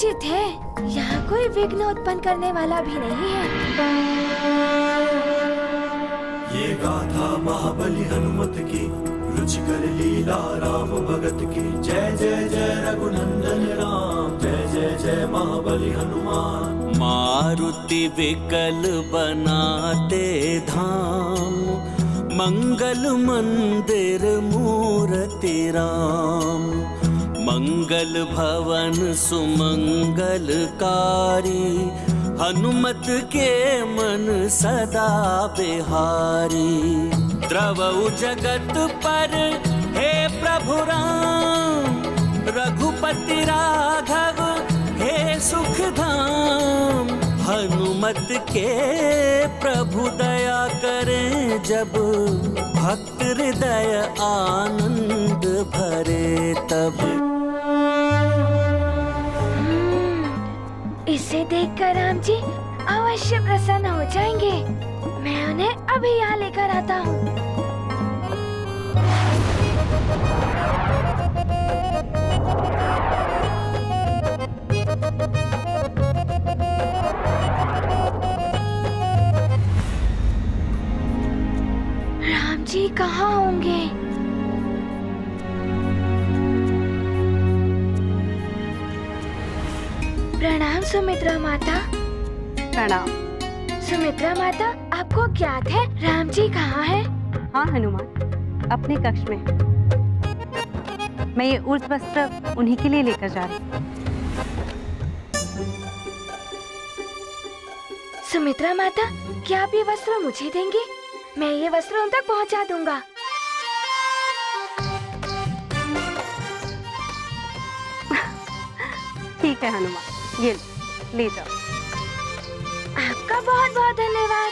निश्चित है यहाँ कोई विघ्न उत्पन्न करने वाला भी नहीं है। ये गाथा महाबली हनुमत की, रुचिकर लीला राम भगत की। जय जय जय रघुनंदन राम, जय जय जय महाबली हनुमान। मारुति विकल बनाते धाम, मंगल मंदिर मूर्ति राम। मंगल भवन सुमंगलकारी, हनुमत के मन सदा बिहारी। द्रवउ जगत पर हे प्रभु राम, रघुपति राघव हे सुख धाम। हनुमत के प्रभु दया करें, जब भक्त हृदय आनंद भरे तब। इसे देखकर राम जी अवश्य प्रसन्न हो जाएंगे। मैं उन्हें अभी यहाँ लेकर आता हूँ। राम जी कहाँ होंगे? प्रणाम सुमित्रा माता। प्रणाम। सुमित्रा माता, आपको ज्ञात है राम जी कहाँ हैं? हाँ हनुमान, अपने कक्ष में। मैं ये उर्ज वस्त्र उन्हीं के लिए लेकर जा रही हूँ। सुमित्रा माता, क्या आप ये वस्त्र मुझे देंगे? मैं ये वस्त्र उन तक पहुँचा दूंगा। ठीक है हनुमान, ये ले जाओ। आपका बहुत बहुत धन्यवाद।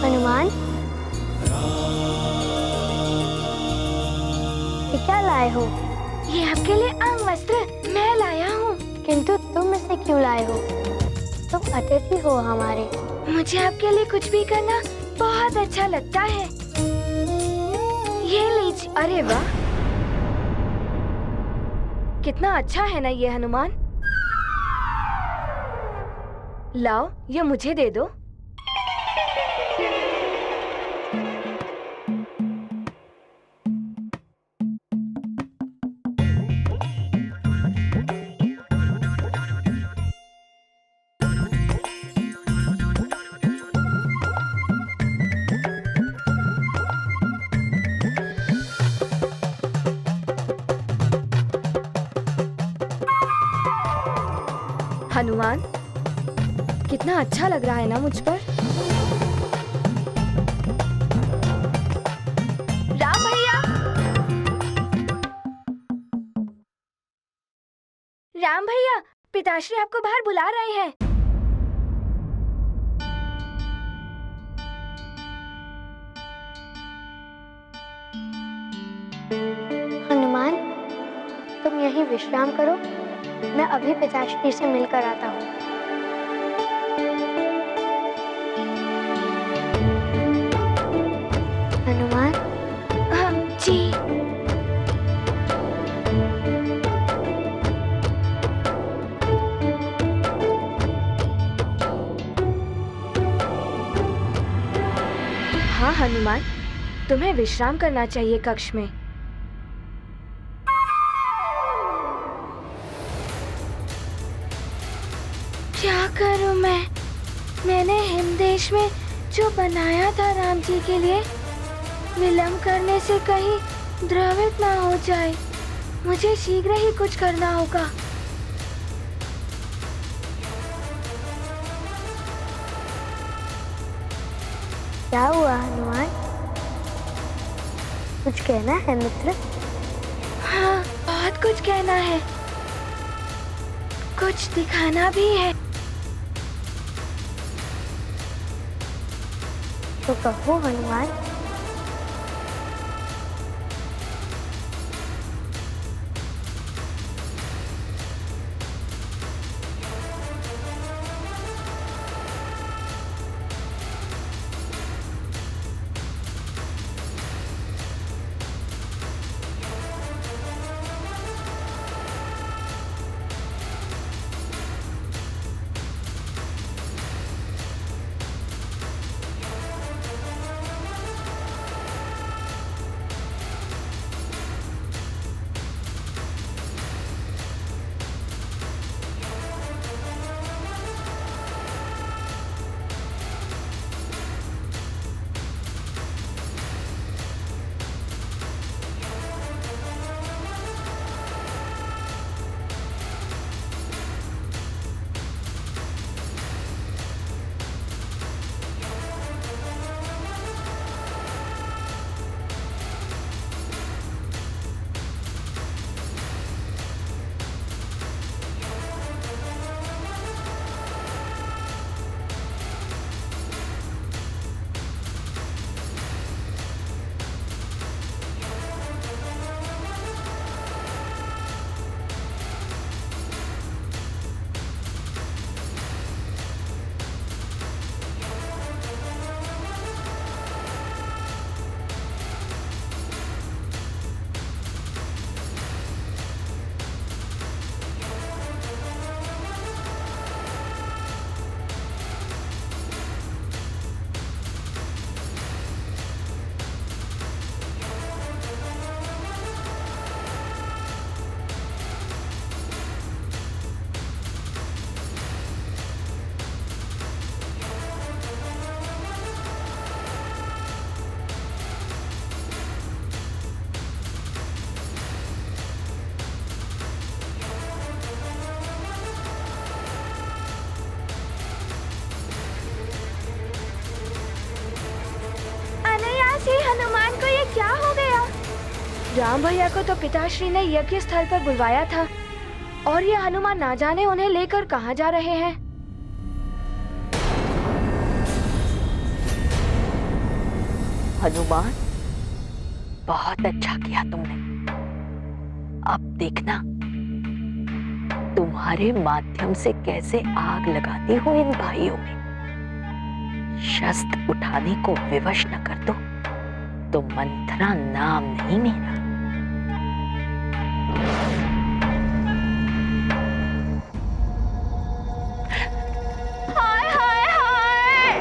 हनुमान, ये क्या लाए हो? ये आपके लिए अंग वस्त्र मैं लाया हूँ। किंतु तुम इसे क्यों लाए हो? तुम अतिथि हो हमारे। मुझे आपके लिए कुछ भी करना बहुत अच्छा लगता है। ये लीजिए। अरे वाह, कितना अच्छा है ना ये हनुमान। लाओ, ये मुझे दे दो। हनुमान, कितना अच्छा लग रहा है ना मुझ पर। राम भैया, राम भैया, पिताश्री आपको बाहर बुला रहे हैं। हनुमान, तुम यहीं विश्राम करो, मैं अभी पिताश्री से मिलकर आता हूँ। हनुमान। हाँ जी। हाँ हनुमान, तुम्हें विश्राम करना चाहिए कक्ष में। क्या करूं मैं? मैंने हिमदेश में जो बनाया था राम जी के लिए, विलंब करने से कहीं द्रवित ना हो जाए। मुझे शीघ्र ही कुछ करना होगा। क्या हुआ हनुमान? कुछ कहना है मित्र? हाँ, बहुत कुछ कहना है, कुछ दिखाना भी है। तो कहो हनुमान। राम भैया को तो पिताश्री ने यज्ञ स्थल पर बुलवाया था और ये हनुमान ना जाने उन्हें लेकर कहाँ जा रहे हैं। हनुमान, बहुत अच्छा किया तुमने। अब देखना तुम्हारे माध्यम से कैसे आग लगाती हो इन भाइयों में। शस्त्र उठाने को विवश न कर दो तो मंथरा नाम नहीं मेरा। हाय हाय हाय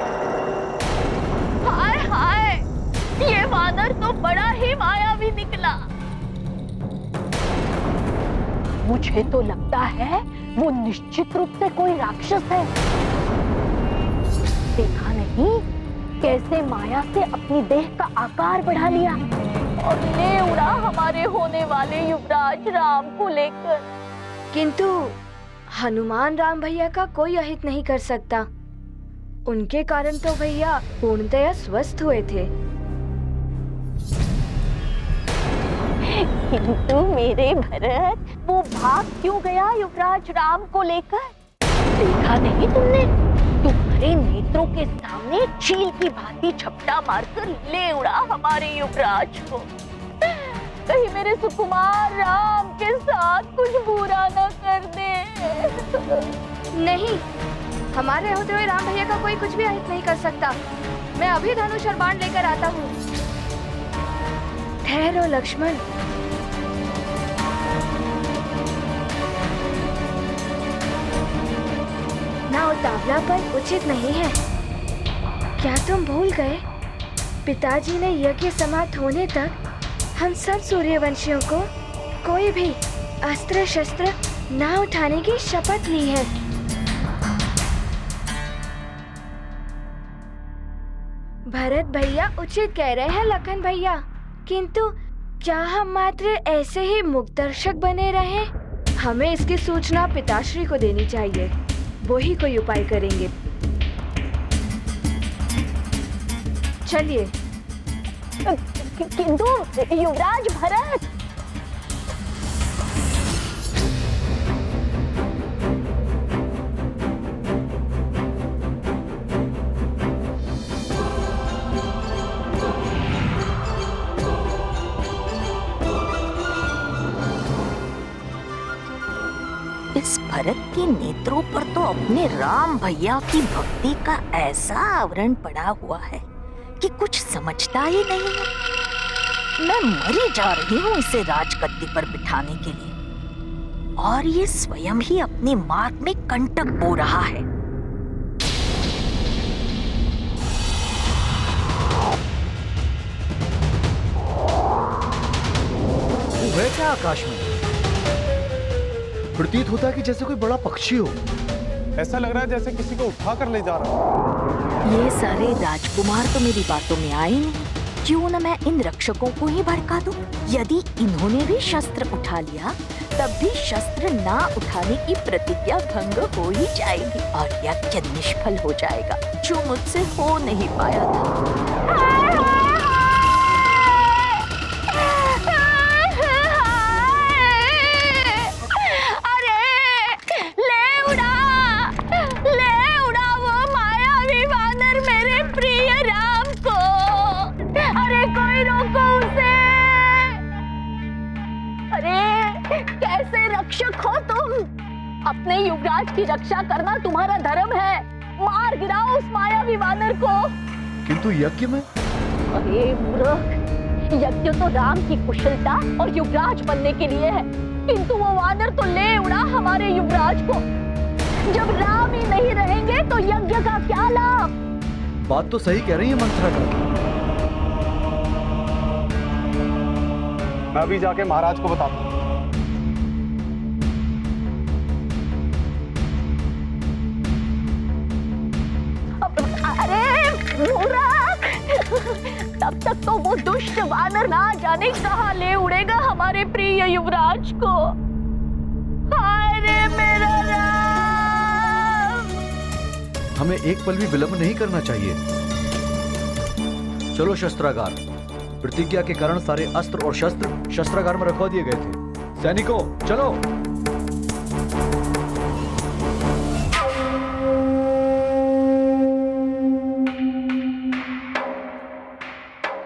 हाय हाय, ये वानर तो बड़ा ही मायावी निकला। मुझे तो लगता है वो निश्चित रूप से कोई राक्षस है। देखा नहीं कैसे माया से अपनी देह का आकार बढ़ा लिया और ले उड़ा हमारे होने वाले युवराज राम को लेकर। किंतु हनुमान राम भैया का कोई अहित नहीं कर सकता। उनके कारण तो भैया पूर्णतया स्वस्थ हुए थे। किंतु मेरे भरत, वो भाग क्यों गया युवराज राम को लेकर? देखा नहीं तुमने? तुम्हारे नेत्रों के सामने चील की भांति झपटा मारकर ले उड़ा हमारे युवराज को। कहीं मेरे सुकुमार राम के साथ कुछ बुरा न कर दे। नहीं, हमारे होते हुए राम भैया का कोई कुछ भी अहित नहीं कर सकता। मैं अभी धनुष और बाण लेकर आता हूँ। ठहरो लक्ष्मण। ना उतावलापन उचित नहीं है। क्या तुम भूल गए? पिताजी ने यज्ञ समाप्त होने तक हम सब सूर्यवंशियों को कोई भी अस्त्र शस्त्र ना उठाने की शपथ ली है। भरत भैया उचित कह रहे हैं लखन भैया, किंतु क्या हम मात्र ऐसे ही मुक्तदर्शक बने रहे? हमें इसकी सूचना पिताश्री को देनी चाहिए। वो ही कोई उपाय करेंगे। चलिए। किंतु युवराज भरत, इस भरत के नेत्रों पर तो अपने राम भैया की भक्ति का ऐसा आवरण पड़ा हुआ है कि कुछ समझता ही नहीं है। मैं मरी जा रही हूँ इसे राजगद्दी पर बिठाने के लिए, और ये स्वयं ही अपने मार्ग में कंटक बो रहा है। वो है क्या आकाश में? प्रतीत होता है कि जैसे कोई बड़ा पक्षी हो। ऐसा लग रहा है जैसे किसी को उठा कर ले जा रहा है। ये सारे राजकुमार तो मेरी बातों में आए नहीं। क्यों न मैं इन रक्षकों को ही भड़का दूं? यदि इन्होंने भी शस्त्र उठा लिया तब भी शस्त्र ना उठाने की प्रतिज्ञा भंग हो ही जाएगी और यज्ञ निष्फल हो जाएगा, जो मुझसे हो नहीं पाया था। अपने युवराज की रक्षा करना तुम्हारा धर्म है। मार गिराओ उस मायावी वानर को। किंतु यज्ञ में? अरे मूर्ख, यज्ञ तो राम की कुशलता और युवराज बनने के लिए है, किंतु वो वानर तो ले उड़ा हमारे युवराज को। जब राम ही नहीं रहेंगे तो यज्ञ का क्या लाभ? बात तो सही कह रही है मंत्रा का। मैं भी जाके महाराज को बताता हूँ। तब तक तो वो दुष्ट वानर ना जाने कहाँ ले उड़ेगा हमारे प्रिय युवराज को। हाय रे मेरा राम! हमें एक पल भी विलंब नहीं करना चाहिए। चलो शस्त्रागार, प्रतिज्ञा के कारण सारे अस्त्र और शस्त्र शस्त्रागार में रखवा दिए गए थे। सैनिकों, चलो।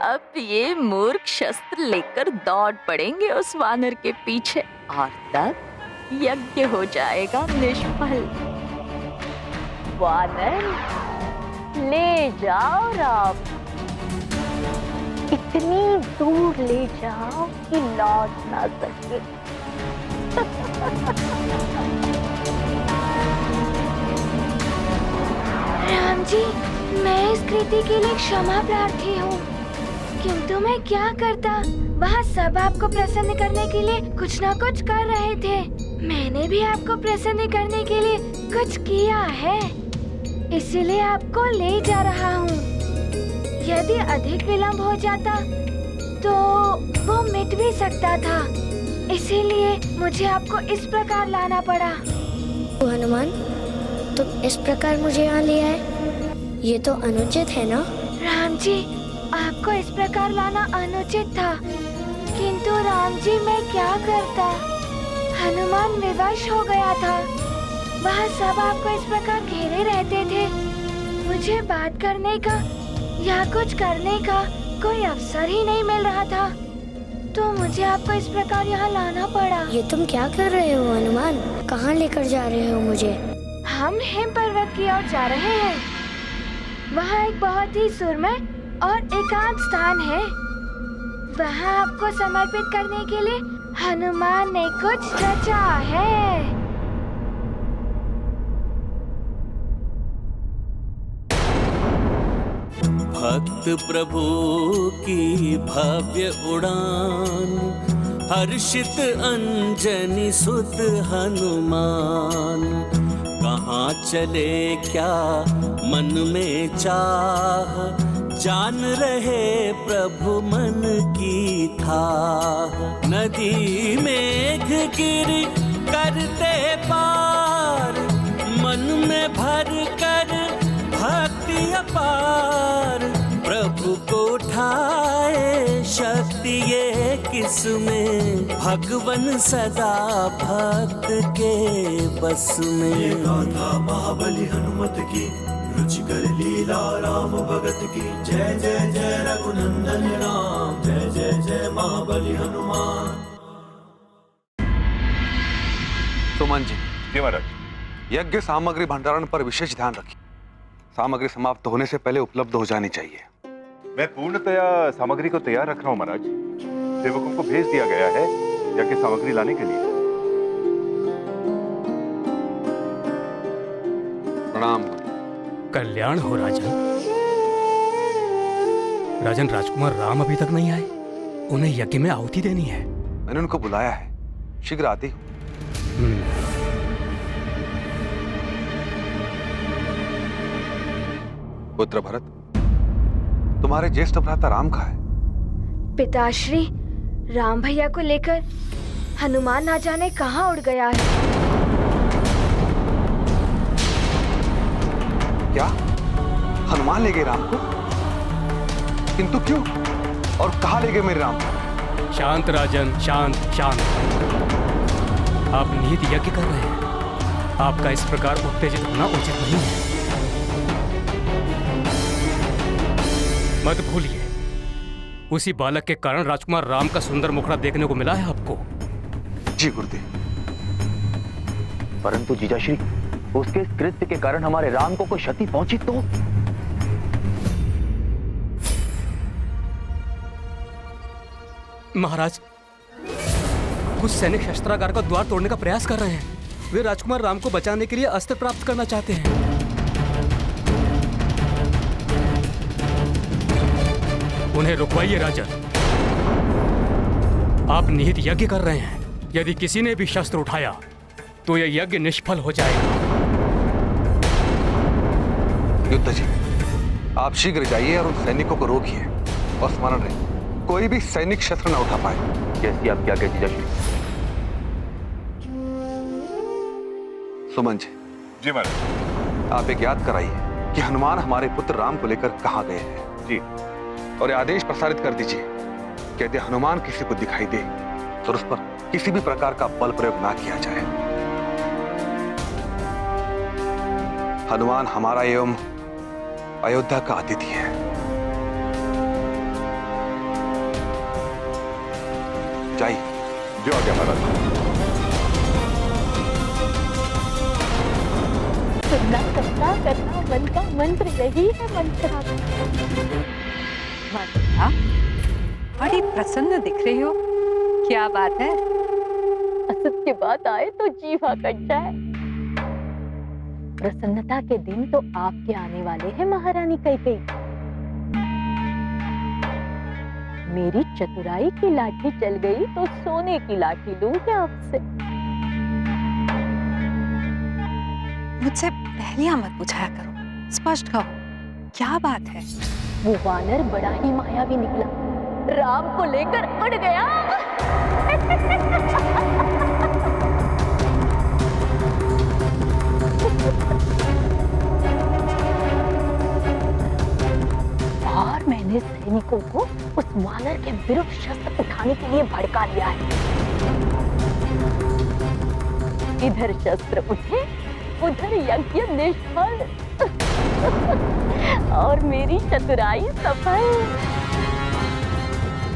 अब ये मूर्ख शस्त्र लेकर दौड़ पड़ेंगे उस वानर के पीछे और तब यज्ञ हो जाएगा निष्फल। वानर ले जाओ राम, इतनी दूर ले जाओ कि लौट ना सके। राम जी, मैं इस कृति के लिए क्षमा प्रार्थी हूँ, किंतु मैं क्या करता। वहाँ सब आपको प्रसन्न करने के लिए कुछ न कुछ कर रहे थे। मैंने भी आपको प्रसन्न करने के लिए कुछ किया है, इसीलिए आपको ले जा रहा हूँ। यदि अधिक विलंब हो जाता तो वो मिट भी सकता था, इसीलिए मुझे आपको इस प्रकार लाना पड़ा। हनुमान, तुम इस प्रकार मुझे यहाँ ले आए, ये तो अनुचित है ना? राम जी, आपको इस प्रकार लाना अनुचित था, किंतु राम जी मैं क्या करता। हनुमान विवश हो गया था। वह सब आपको इस प्रकार घेरे रहते थे। मुझे बात करने का या कुछ करने का कोई अवसर ही नहीं मिल रहा था, तो मुझे आपको इस प्रकार यहाँ लाना पड़ा। ये तुम क्या कर रहे हो हनुमान? कहाँ लेकर जा रहे हो मुझे? हम हिम पर्वत की ओर जा रहे हैं। वहाँ एक बहुत ही सुरम्य और एकांत स्थान है। वहाँ आपको समर्पित करने के लिए हनुमान ने कुछ रचा है। भक्त प्रभु की भव्य उड़ान, हर्षित अंजनी सुत हनुमान। कहाँ चले क्या मन में चाह, जान रहे प्रभु मन की थाह। नदी मेघ गिरी करते पार, मन में भर कर भक्ति अपार। प्रभु को उठाए शक्ति ये किसमें, भगवन सदा भक्त के बस में। ये गाथा महाबली हनुमत की, रुचिकर लीला राम भगत की। जय जय जय रघुनंदन राम, जय जय जय महाबली हनुमान। सुमन जी महाराज, यज्ञ सामग्री भंडारण पर विशेष ध्यान रखिए। सामग्री समाप्त होने से पहले उपलब्ध हो जानी चाहिए। मैं पूर्णतया सामग्री को तैयार रख रहा हूँ महाराज। सेवकों को भेज दिया गया है यज्ञ सामग्री लाने के लिए। प्रणाम। कल्याण हो राजन। राजन, राजकुमार राम अभी तक नहीं आए, उन्हें यज्ञ में आहुति देनी है। मैंने उनको बुलाया है, शीघ्र आते हूँ। पुत्र भरत, तुम्हारे ज्येष्ठ भ्राता राम कहाँ है? पिताश्री, राम भैया को लेकर हनुमान ना जाने कहाँ उड़ गया है। क्या हनुमान ले गए राम को? किंतु क्यों और कहाँ ले गए मेरे राम को? शांत राजन, शांत शांत। आप निहित यज्ञ कर रहे हैं, आपका इस प्रकार उत्तेजित होना उचित नहीं है। मत भूलिए, उसी बालक के कारण राजकुमार राम का सुंदर मुखड़ा देखने को मिला है आपको। जी गुरुदेव। परंतु जीजाश्री, उसके इस कृत्य के कारण हमारे राम को कोई क्षति पहुंची तो? महाराज, कुछ सैनिक शस्त्रागार का द्वार तोड़ने का प्रयास कर रहे हैं। वे राजकुमार राम को बचाने के लिए अस्त्र प्राप्त करना चाहते हैं। उन्हें रुकवाइए राजन। आप निहित यज्ञ कर रहे हैं, यदि किसी ने भी शस्त्र उठाया तो यह यज्ञ निष्फल हो जाएगा। युद्ध जी, आप शीघ्र जाइए और उन सैनिकों को रोकिए और स्मरण रहे, कोई भी सैनिक शस्त्र न उठा पाए। जैसी आप क्या कहते जीजाश्री। सुमन जी महाराज। आप एक याद कराइए कि हनुमान हमारे पुत्र राम को लेकर कहाँ गए हैं। जी। और ये आदेश प्रसारित कर दीजिए कि यदि हनुमान किसी को दिखाई दे तो उस पर किसी भी प्रकार का बल प्रयोग ना किया जाए। हनुमान हमारा एवं अयोध्या का अतिथि है। जाइए। जो आ गया महाराज। सुनना करना करना मन का मंत्र यही है मंत्रा। मंत्रा, बड़ी प्रसन्न दिख रही हो, क्या बात है? असत की बात आए तो जीवा कट जाए। प्रसन्नता के दिन तो आपके आने वाले हैं महारानी कैकेयी। मेरी चतुराई की लाठी चल गई तो सोने की लाठी लूंगी आपसे। मुझसे पहलियां मत पूछाया करो, स्पष्ट कहो, क्या बात है? वो वानर बड़ा ही मायावी निकला, राम को लेकर उड़ गया। और मैंने सैनिकों को उस वानर के विरुद्ध शस्त्र उठाने के लिए भड़का लिया है। इधर शस्त्र उठे, उधर यज्ञ निष्फल और मेरी चतुराई सफल।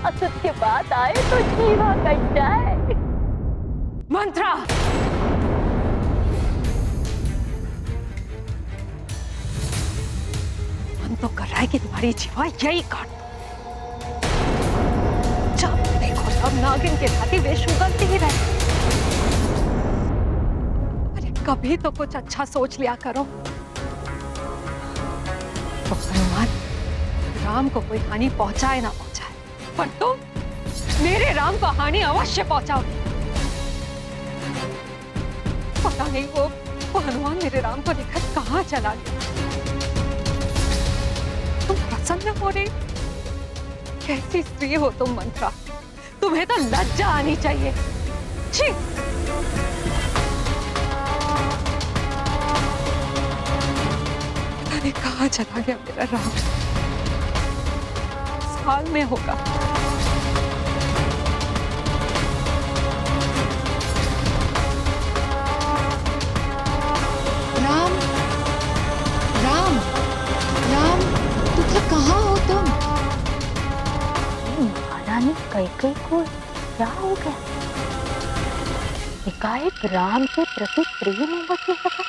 असत के बात आए तो जीवा कट जाए। मंत्रा, मन तो कर रहा है कि तुम्हारी जीवा यही काट दो। जब देखो तब नागिन के भांति वेश उगलती ही रहे। अरे कभी तो कुछ अच्छा सोच लिया करो। तो हनुमान, राम को कोई हानि पहुंचाए ना पहुंचाए, पर तुम मेरे राम को हानि अवश्य पहुंचाओगे। पता नहीं वो हनुमान मेरे राम को लेकर कहां चला गया। तुम प्रसन्न हो रही? कैसी स्त्री हो तुम मंत्रा, तुम्हें तो लज्जा आनी चाहिए। छी! पता नहीं कहां चला गया मेरा राम। साल में होगा। राम, राम, राम, कहाँ हो तुम? महारानी कैकेयी को क्या हो गया? एकाएक राम के प्रति प्रेम उमड़ने लगा।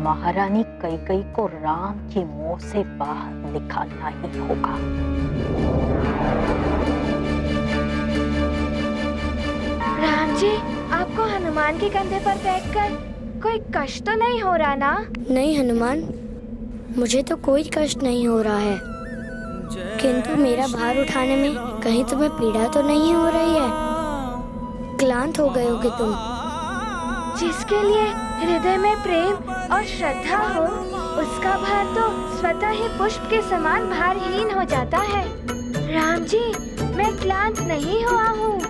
महारानी कैकेयी को राम की मोह से बाहर निकालना ही होगा। राम जी, आपको हनुमान के कंधे पर बैठकर कोई कष्ट तो नहीं हो रहा ना? नहीं हनुमान, मुझे तो कोई कष्ट नहीं हो रहा है, किंतु मेरा भार उठाने में कहीं तुम्हें पीड़ा तो नहीं हो रही है? क्लांत हो गए होगे तुम। जिसके लिए हृदय में प्रेम और श्रद्धा हो, उसका भार तो स्वतः ही पुष्प के समान भारहीन हो जाता है। राम जी, मैं क्लांत नहीं हुआ हूँ।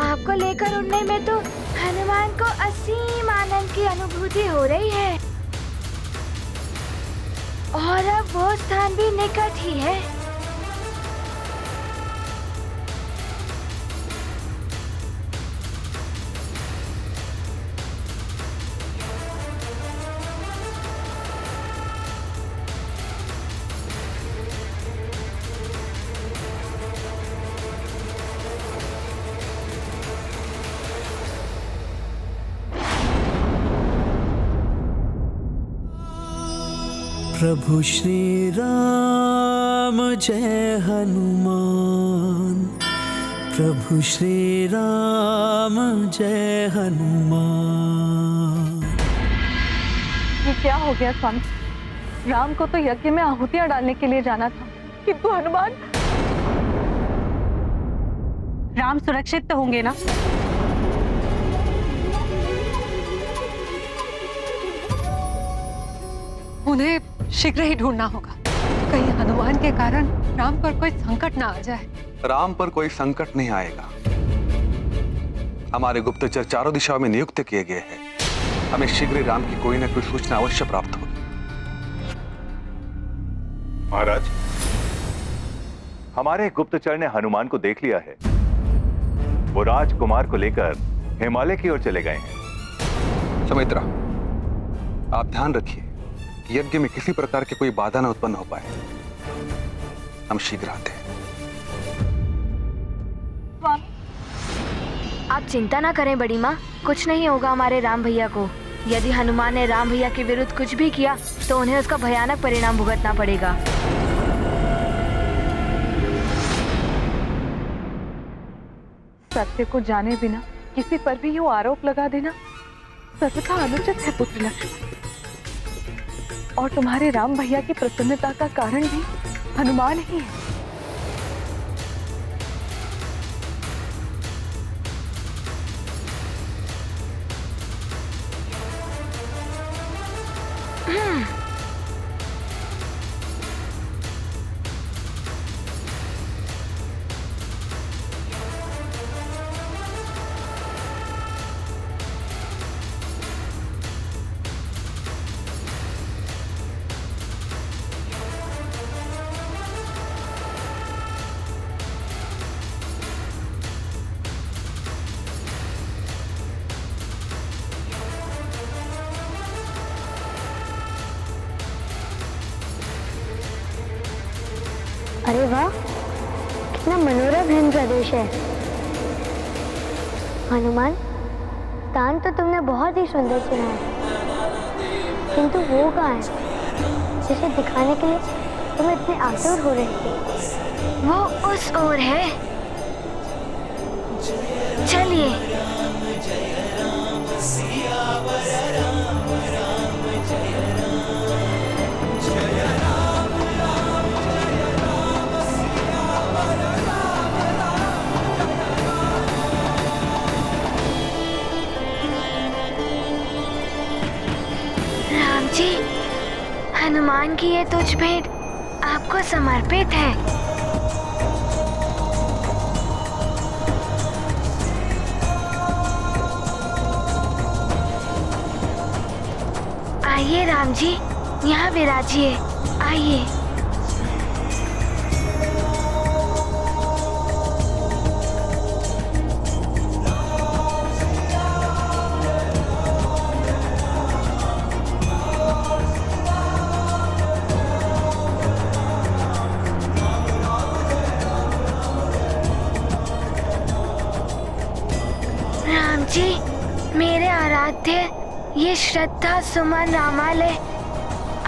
आपको लेकर उड़ने में तो हनुमान को असीम आनंद की अनुभूति हो रही है, और अब वो स्थान भी निकट ही है। प्रभु श्री राम जय हनुमान, प्रभु श्री राम जय हनुमान। ये क्या हो गया स्वामी? राम को तो यज्ञ में आहुतियां डालने के लिए जाना था, किंतु हनुमान। राम सुरक्षित तो होंगे ना? उन्हें शीघ्र ही ढूंढना होगा, कहीं हनुमान के कारण राम पर कोई संकट ना आ जाए। राम पर कोई संकट नहीं आएगा। हमारे गुप्तचर चारों दिशाओं में नियुक्त किए गए हैं। हमें शीघ्र ही राम की कोई न कोई सूचना अवश्य प्राप्त होगी। महाराज, हमारे गुप्तचर ने हनुमान को देख लिया है। वो राजकुमार को लेकर हिमालय की ओर चले गए हैं। सुमित्रा, आप ध्यान रखिए कि यज्ञ में किसी प्रकार की कोई बाधा न उत्पन्न हो पाए। हम शीघ्र आते हैं। आप चिंता ना करें बड़ी माँ, कुछ नहीं होगा हमारे राम भैया को। यदि हनुमान ने राम भैया के विरुद्ध कुछ भी किया तो उन्हें उसका भयानक परिणाम भुगतना पड़ेगा। सत्य को जाने बिना किसी पर भी यूं आरोप लगा देना सर्वथा अनुचित है पुत्र लक्ष्मण। और तुम्हारे राम भैया की प्रसन्नता का कारण भी हनुमान ही है। अरे वाह, कितना मनोरम हिम प्रदेश है। हनुमान, स्थान तो तुमने बहुत ही सुंदर चुना है, किंतु वो कहाँ है जिसे दिखाने के लिए तुम इतने आतुर हो रहे थे? वो उस ओर है, चलिए। राम जी, हनुमान की ये तुच्छ भेंट आपको समर्पित है। आइए राम जी, यहाँ विराजिए, आइए। राम जी, मेरे आराध्य, ये श्रद्धा सुमन रामालय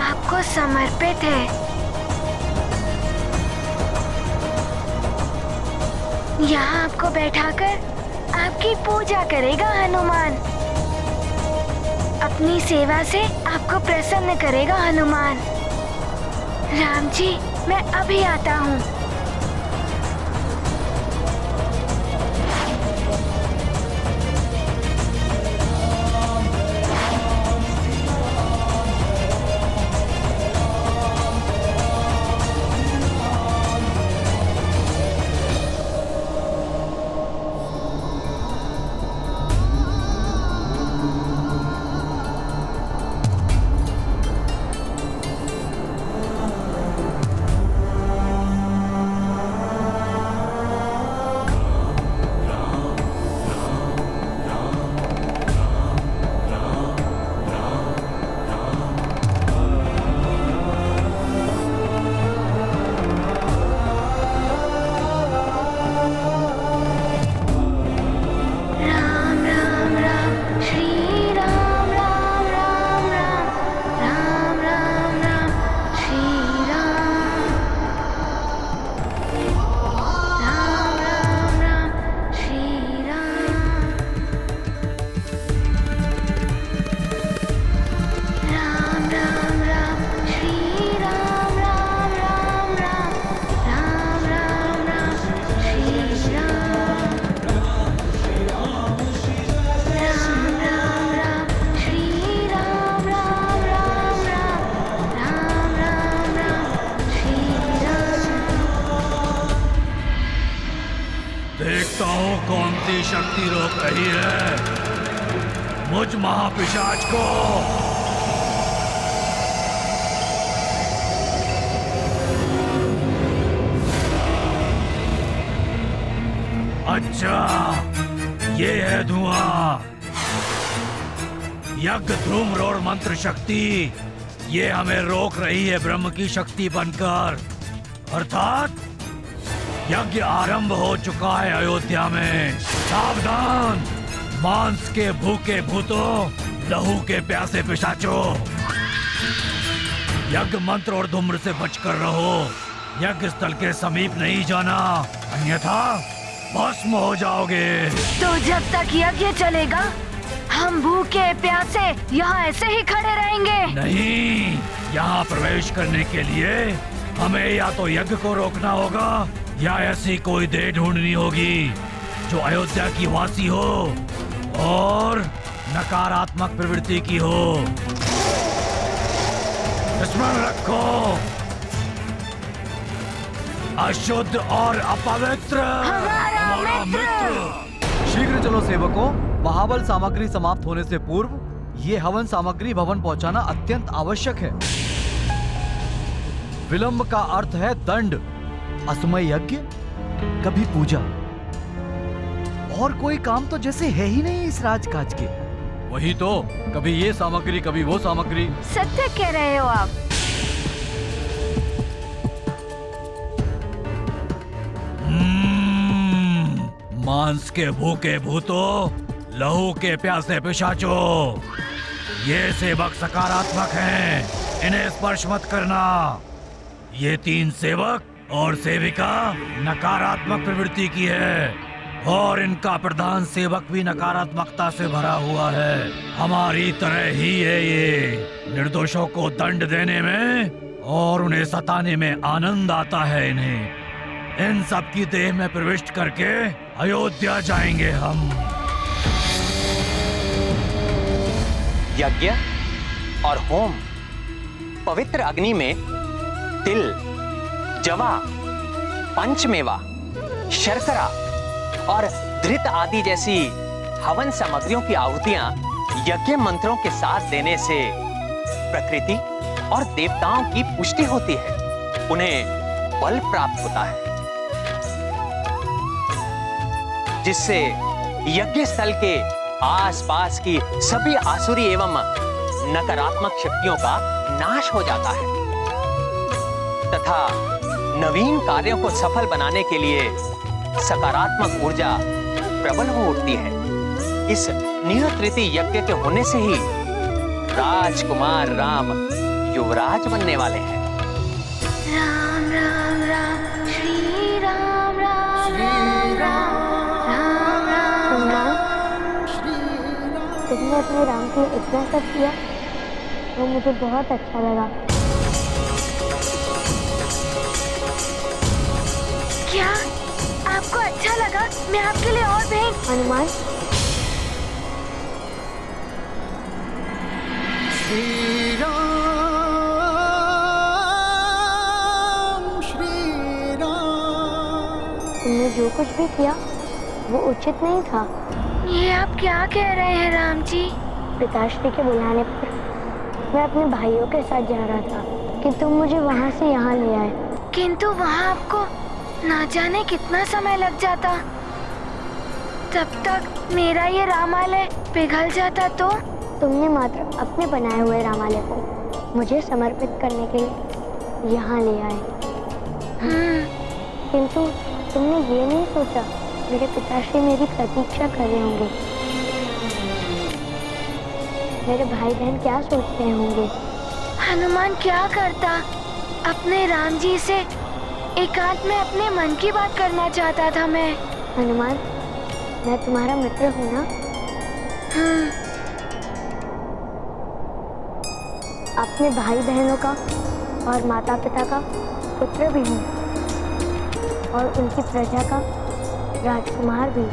आपको समर्पित है। यहाँ आपको बैठाकर आपकी पूजा करेगा हनुमान। अपनी सेवा से आपको प्रसन्न करेगा हनुमान। राम जी, मैं अभी आता हूँ। देखता हूँ कौन सी शक्ति रोक रही है मुझ महापिशाच को। अच्छा, ये है धुआं। यज्ञ ध्रुम रोड़ मंत्र शक्ति, ये हमें रोक रही है ब्रह्म की शक्ति बनकर। अर्थात यज्ञ आरंभ हो चुका है अयोध्या में। सावधान, मांस के भूखे भूतों, लहू के प्यासे पिशाचों, यज्ञ मंत्र और धूम्र से बचकर रहो। यज्ञ स्थल के समीप नहीं जाना, अन्यथा भस्म हो जाओगे। तो जब तक यज्ञ चलेगा हम भूखे प्यासे यहाँ ऐसे ही खड़े रहेंगे? नहीं, यहाँ प्रवेश करने के लिए हमें या तो यज्ञ को रोकना होगा या ऐसी कोई देह ढूंढनी होगी जो अयोध्या की वासी हो और नकारात्मक प्रवृत्ति की हो। स्मरण रखो, अशुद्ध और अपवित्र हमारा मित्र। शीघ्र चलो सेवकों, महाबल सामग्री समाप्त होने से पूर्व ये हवन सामग्री भवन पहुंचाना अत्यंत आवश्यक है। विलंब का अर्थ है दंड। असमय यज्ञ, कभी पूजा, और कोई काम तो जैसे है ही नहीं इस राजकाज के। वही तो, कभी ये सामग्री कभी वो सामग्री। सत्य कह रहे हो आप। मांस के भूखे भूतों, लहू के प्यासे पिशाचों, ये सेवक सकारात्मक हैं, इन्हें स्पर्श मत करना। ये 3 सेवक और सेविका नकारात्मक प्रवृत्ति की है और इनका प्रधान सेवक भी नकारात्मकता से भरा हुआ है। हमारी तरह ही है ये। निर्दोषों को दंड देने में और उन्हें सताने में आनंद आता है इन्हें। इन सब की देह में प्रविष्ट करके अयोध्या जाएंगे हम। यज्ञ और होम, पवित्र अग्नि में तिल, जवा, पंचमेवा, शर्करा और धृत आदि जैसी हवन सामग्रियों की आहुतियां यज्ञ मंत्रों के साथ देने से प्रकृति और देवताओं की पुष्टि होती है, उन्हें बल प्राप्त होता है, जिससे यज्ञ स्थल के आसपास की सभी आसुरी एवं नकारात्मक शक्तियों का नाश हो जाता है तथा नवीन कार्यों को सफल बनाने के लिए सकारात्मक ऊर्जा प्रबल हो उठती है। इस नियतृति यज्ञ के होने से ही राजकुमार राम युवराज बनने वाले हैं। राम राम राम श्री राम राम राम राम राम राम। तुमने अपने राम के लिए इतना सब किया, वो मुझे बहुत अच्छा लगा। क्या आपको अच्छा लगा? मैं आपके लिए और भेंट। हनुमान, श्री राम श्री राम। तुमने जो कुछ भी किया वो उचित नहीं था। ये आप क्या कह रहे हैं राम जी? पिताश्री के बुलाने पर मैं अपने भाइयों के साथ जा रहा था कि तुम मुझे वहाँ से यहाँ ले आए। किंतु वहाँ आपको ना जाने कितना समय लग जाता। तब तक मेरा ये रामालय पिघल जाता तो? तुमने मात्र अपने बनाए हुए रामालय को मुझे समर्पित करने के लिए यहाँ ले आए। किंतु तुमने ये नहीं सोचा मेरे पिताश्री मेरी प्रतीक्षा कर रहे होंगे, मेरे भाई बहन क्या सोच रहे होंगे। हनुमान क्या करता, अपने राम जी से एकांत में अपने मन की बात करना चाहता था मैं। हनुमान, मैं तुम्हारा मित्र हूँ ना? अपने भाई बहनों का और माता पिता का पुत्र भी हूँ और उनकी प्रजा का राजकुमार भी।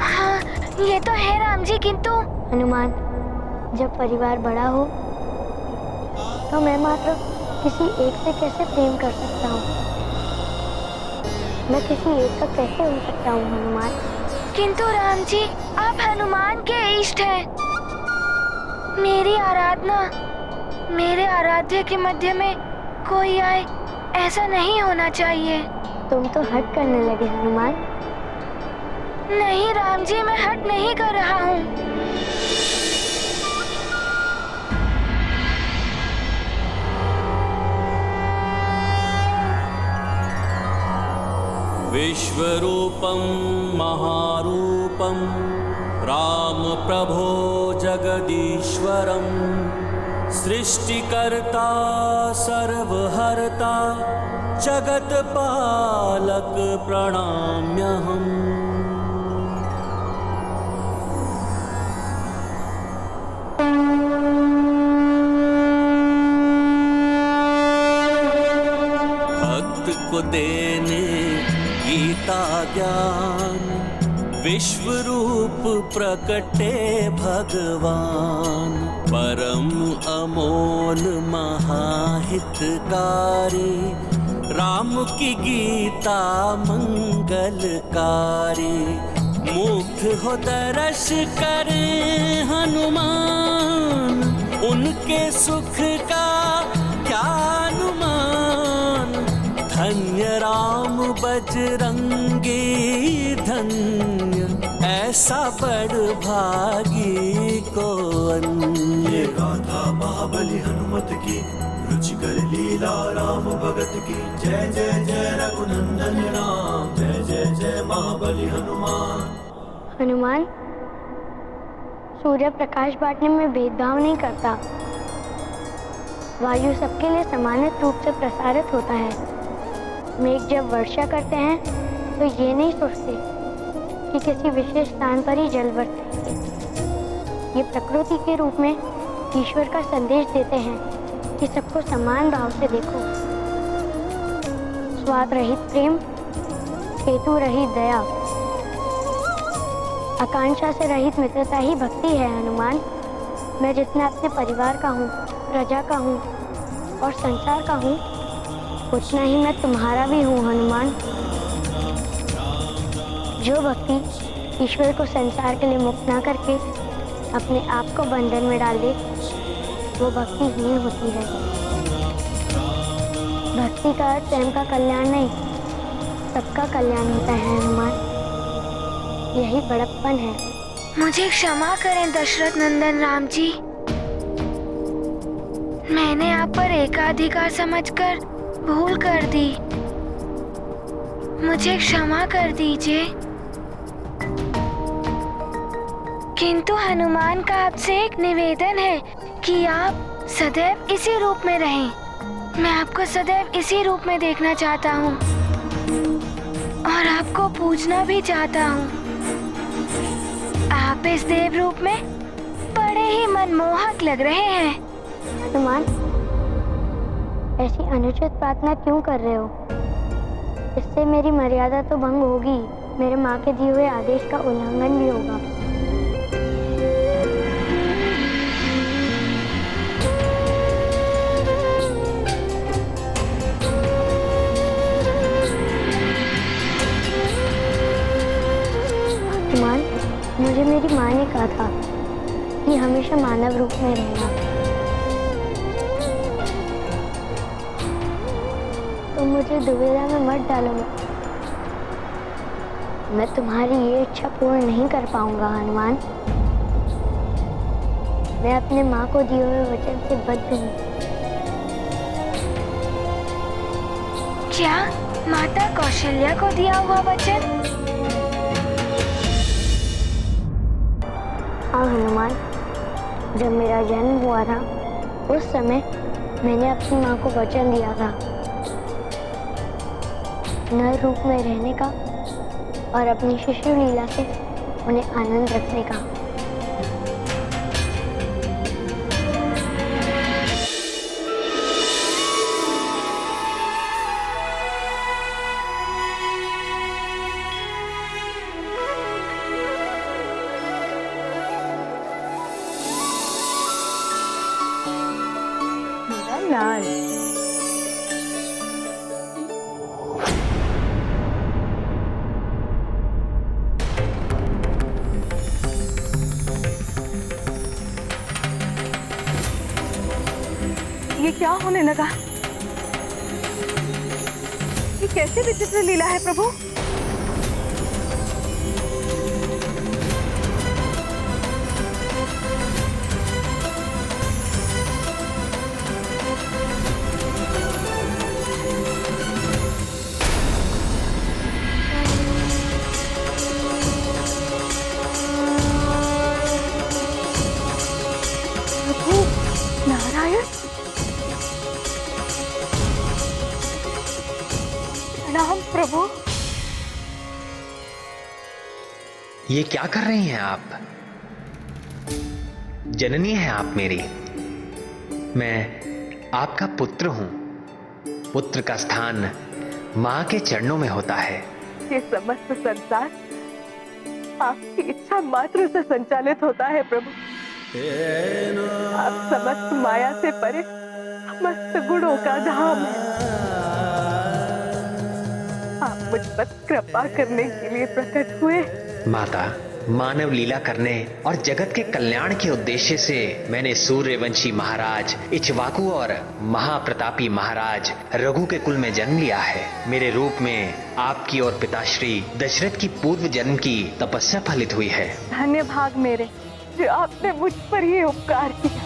हाँ, ये तो है राम जी, किंतु हनुमान, जब परिवार बड़ा हो तो मैं मात्र किसी एक से कैसे प्रेम कर सकता हूँ? मैं किसी एक का कैसे हो सकता हूँ हनुमान? किंतु राम जी, आप हनुमान के इष्ट हैं। मेरी आराधना, मेरे आराध्य के मध्य में कोई आए, ऐसा नहीं होना चाहिए। तुम तो हट करने लगे हनुमान। नहीं राम जी, मैं हट नहीं कर रहा हूँ। विश्वरूपं महारूपं राम प्रभो जगदीश्वरं सृष्टिकर्ता सर्वहर्ता जगत्पालक प्रणम्यहम्। भक्त को देने गीता ज्ञान विश्व रूप प्रकटे भगवान। परम अमोल महाहितकारी राम की गीता मंगलकारी। मुग्ध हो दर्श करे हनुमान उनके सुख का क्या अनुमान। धन्य राम बजरंगी धन्य ऐसा बड़ भागी कौन। ये गाथा महाबली हनुमत की रुचिकर लीला राम भगत की। जय जय जय रघुनंदन राम जय जय जय महाबली हनुमान। हनुमान, सूर्य प्रकाश बांटने में भेदभाव नहीं करता। वायु सबके लिए समानित रूप से प्रसारित होता है। मेघ जब वर्षा करते हैं तो ये नहीं सोचते कि किसी विशेष स्थान पर ही जल बरसेंगे। ये प्रकृति के रूप में ईश्वर का संदेश देते हैं कि सबको समान भाव से देखो। स्वार्थ रहित प्रेम, हेतु रहित दया, आकांक्षा से रहित मित्रता ही भक्ति है हनुमान। मैं जितना अपने परिवार का हूँ, प्रजा का हूँ और संसार का हूँ, उतना ही मैं तुम्हारा भी हूँ हनुमान। जो भक्ति ईश्वर को संसार के लिए मुक्त ना करके अपने आप को बंधन में डाल दे, वो भक्तिहीन होती है। भक्ति का अर्थ स्वयं का कल्याण नहीं, सबका कल्याण होता है हनुमान। यही बड़प्पन है। मुझे क्षमा करें दशरथ नंदन राम जी। मैंने आप पर एकाधिकार समझकर भूल कर दी। मुझे क्षमा कर दीजिए। किंतु हनुमान का आपसे एक निवेदन है कि आप सदैव इसी रूप में रहें। मैं आपको सदैव इसी रूप में देखना चाहता हूँ और आपको पूजना भी चाहता हूँ। आप इस देव रूप में बड़े ही मनमोहक लग रहे हैं। हनुमान, ऐसी अनुचित प्रार्थना क्यों कर रहे हो? इससे मेरी मर्यादा तो भंग होगी, मेरे माँ के दिए हुए आदेश का उल्लंघन भी होगा। हनुमान, मुझे मेरी माँ ने कहा था कि हमेशा मानव रूप में रहना। तुम मुझे दुविधा में मत डालो। मैं तुम्हारी ये इच्छा पूर्ण नहीं कर पाऊंगा हनुमान। मैं अपने माँ को दिए हुए वचन से बद्ध हूँ। क्या माता कौशल्या को दिया हुआ वचन? हाँ हनुमान, जब मेरा जन्म हुआ था उस समय मैंने अपनी माँ को वचन दिया था नर रूप में रहने का और अपनी शिशु लीला से उन्हें आनंद रखने का। लाल ये क्या होने लगा? ये कैसे विचित्र लीला है प्रभु। प्रभु, ये क्या कर रही हैं आप? जननी हैं आप मेरी। मैं आपका पुत्र हूं। पुत्र का स्थान मां के चरणों में होता है। ये समस्त संसार आपकी इच्छा मात्र से संचालित होता है प्रभु। आप समस्त माया से परे समस्त गुणों का धाम है। आप मुझ पर कृपा करने के लिए प्रकट हुए। माता, मानव लीला करने और जगत के कल्याण के उद्देश्य से मैंने सूर्यवंशी महाराज इक्ष्वाकु और महाप्रतापी महाराज रघु के कुल में जन्म लिया है। मेरे रूप में आपकी और पिताश्री दशरथ की पूर्व जन्म की तपस्या फलित हुई है। धन्य भाग मेरे, जो आपने मुझ पर ये उपकार किया।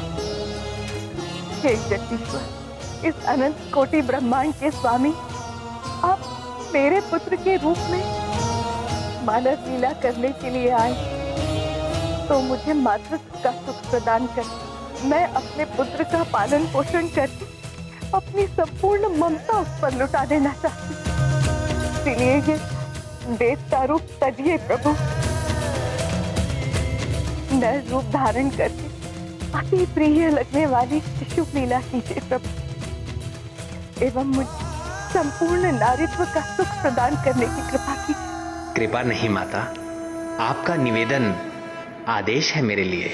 हे जगदीश्वर, इस अनंत कोटि ब्रह्मांड के स्वामी, आप मेरे पुत्र के रूप में मानव लीला करने के लिए आए तो मुझे मातृत्व का सुख प्रदान कर मैं अपने पुत्र का पालन पोषण करके अपनी संपूर्ण ममता उस पर लुटा देना चाहती। इसलिए ये देवता रूप तजिए प्रभु। नर रूप धारण करके अति प्रिय लगने वाली शिशु लीला कीजिए प्रभु, एवं मुझे संपूर्ण नारीत्व का सुख प्रदान करने की कृपा कीजिए। कृपा नहीं माता, आपका निवेदन आदेश है मेरे लिए।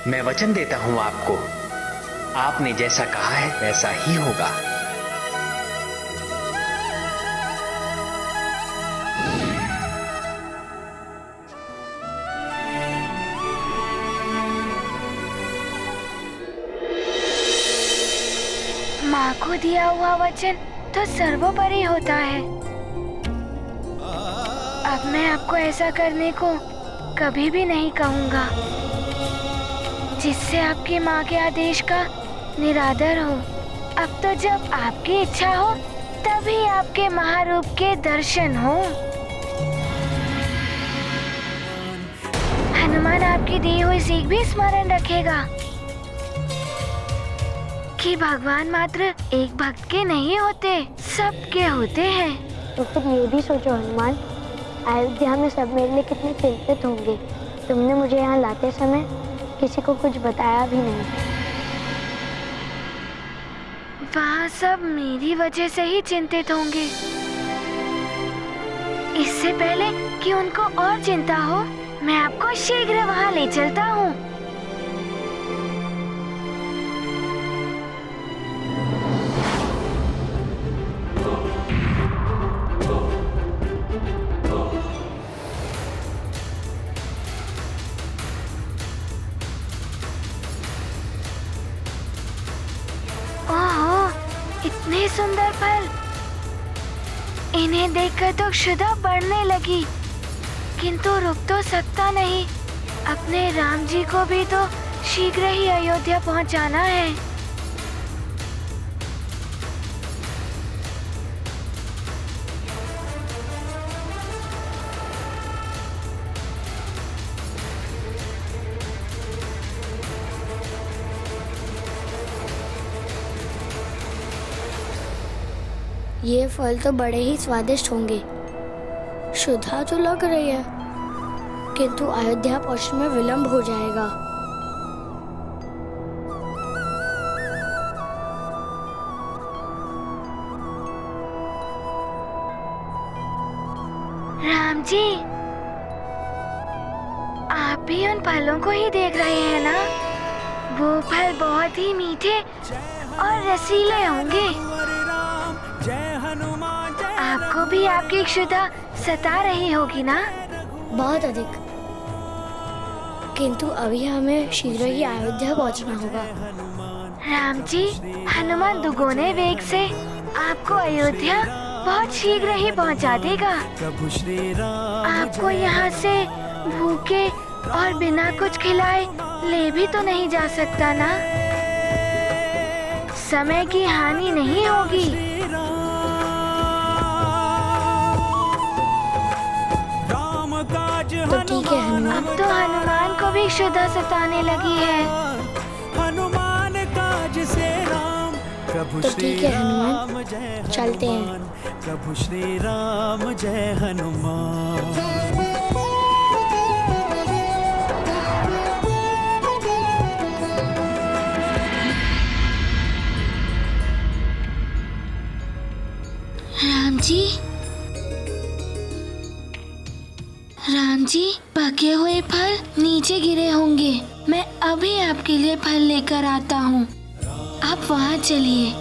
मैं वचन देता हूं आपको, आपने जैसा कहा है वैसा ही होगा। माँ को दिया हुआ वचन तो सर्वोपरि होता है। अब मैं आपको ऐसा करने को कभी भी नहीं कहूँगा जिससे आपकी माँ के आदेश का निरादर हो। अब तो जब आपकी इच्छा हो तभी आपके महारूप के दर्शन हो। हनुमान आपकी दी हुई सीख भी स्मरण रखेगा कि भगवान मात्र एक भक्त के नहीं होते, सबके होते हैं। तो फिर ये भी सोचो हनुमान, अयोध्या में सब मेरे लिए कितने चिंतित होंगे। तुमने मुझे यहाँ लाते समय किसी को कुछ बताया भी नहीं। वहाँ सब मेरी वजह से ही चिंतित होंगे। इससे पहले कि उनको और चिंता हो, मैं आपको शीघ्र वहाँ ले चलता हूँ। इतने सुंदर फल, इन्हें देखकर तो क्षुधा बढ़ने लगी, किंतु रुक तो सकता नहीं। अपने राम जी को भी तो शीघ्र ही अयोध्या पहुंचाना है। ये फल तो बड़े ही स्वादिष्ट होंगे। क्षुधा तो लग रही है, किंतु अयोध्या पहुंचने में विलंब हो जाएगा। राम जी, आप भी उन फलों को ही देख रहे हैं ना? वो फल बहुत ही मीठे और रसीले होंगे। आपको भी आपकी क्षुधा सता रही होगी ना? बहुत अधिक, किंतु अभी हमें शीघ्र ही अयोध्या पहुंचना होगा। राम जी, हनुमान दुगुने वेग से आपको अयोध्या बहुत शीघ्र ही पहुंचा देगा। आपको यहाँ से भूखे और बिना कुछ खिलाए ले भी तो नहीं जा सकता ना। समय की हानि नहीं होगी। तो ठीक है हनुमान। अब तो हनुमान को भी क्षुधा सताने लगी है। हनुमान काज से राम प्रभु तो श्री ठीक है राम हनुमान, जय चलते हैं। हनुमान, प्रभु श्री राम जय हनुमान। राम जी, राम जी, पके हुए फल नीचे गिरे होंगे। मैं अभी आपके लिए फल लेकर आता हूँ। आप वहाँ चलिए।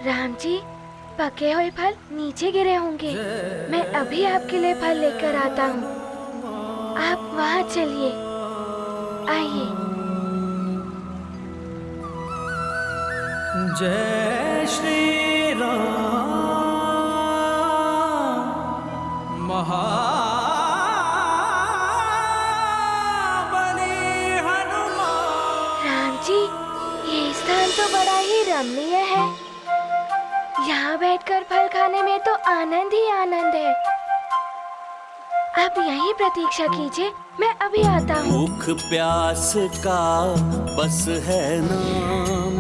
राम जी, पके हुए फल नीचे गिरे होंगे। मैं अभी आपके लिए फल लेकर आता हूँ। आप वहाँ चलिए। आइए। जय श्री राम महाबली हनुमान। राम जी, ये स्थान तो बड़ा ही रमणीय है। यहाँ बैठकर फल खाने में तो आनंद ही आनंद है। आप यहीं प्रतीक्षा कीजिए, मैं अभी आता हूँ। भूख प्यास का बस है नाम,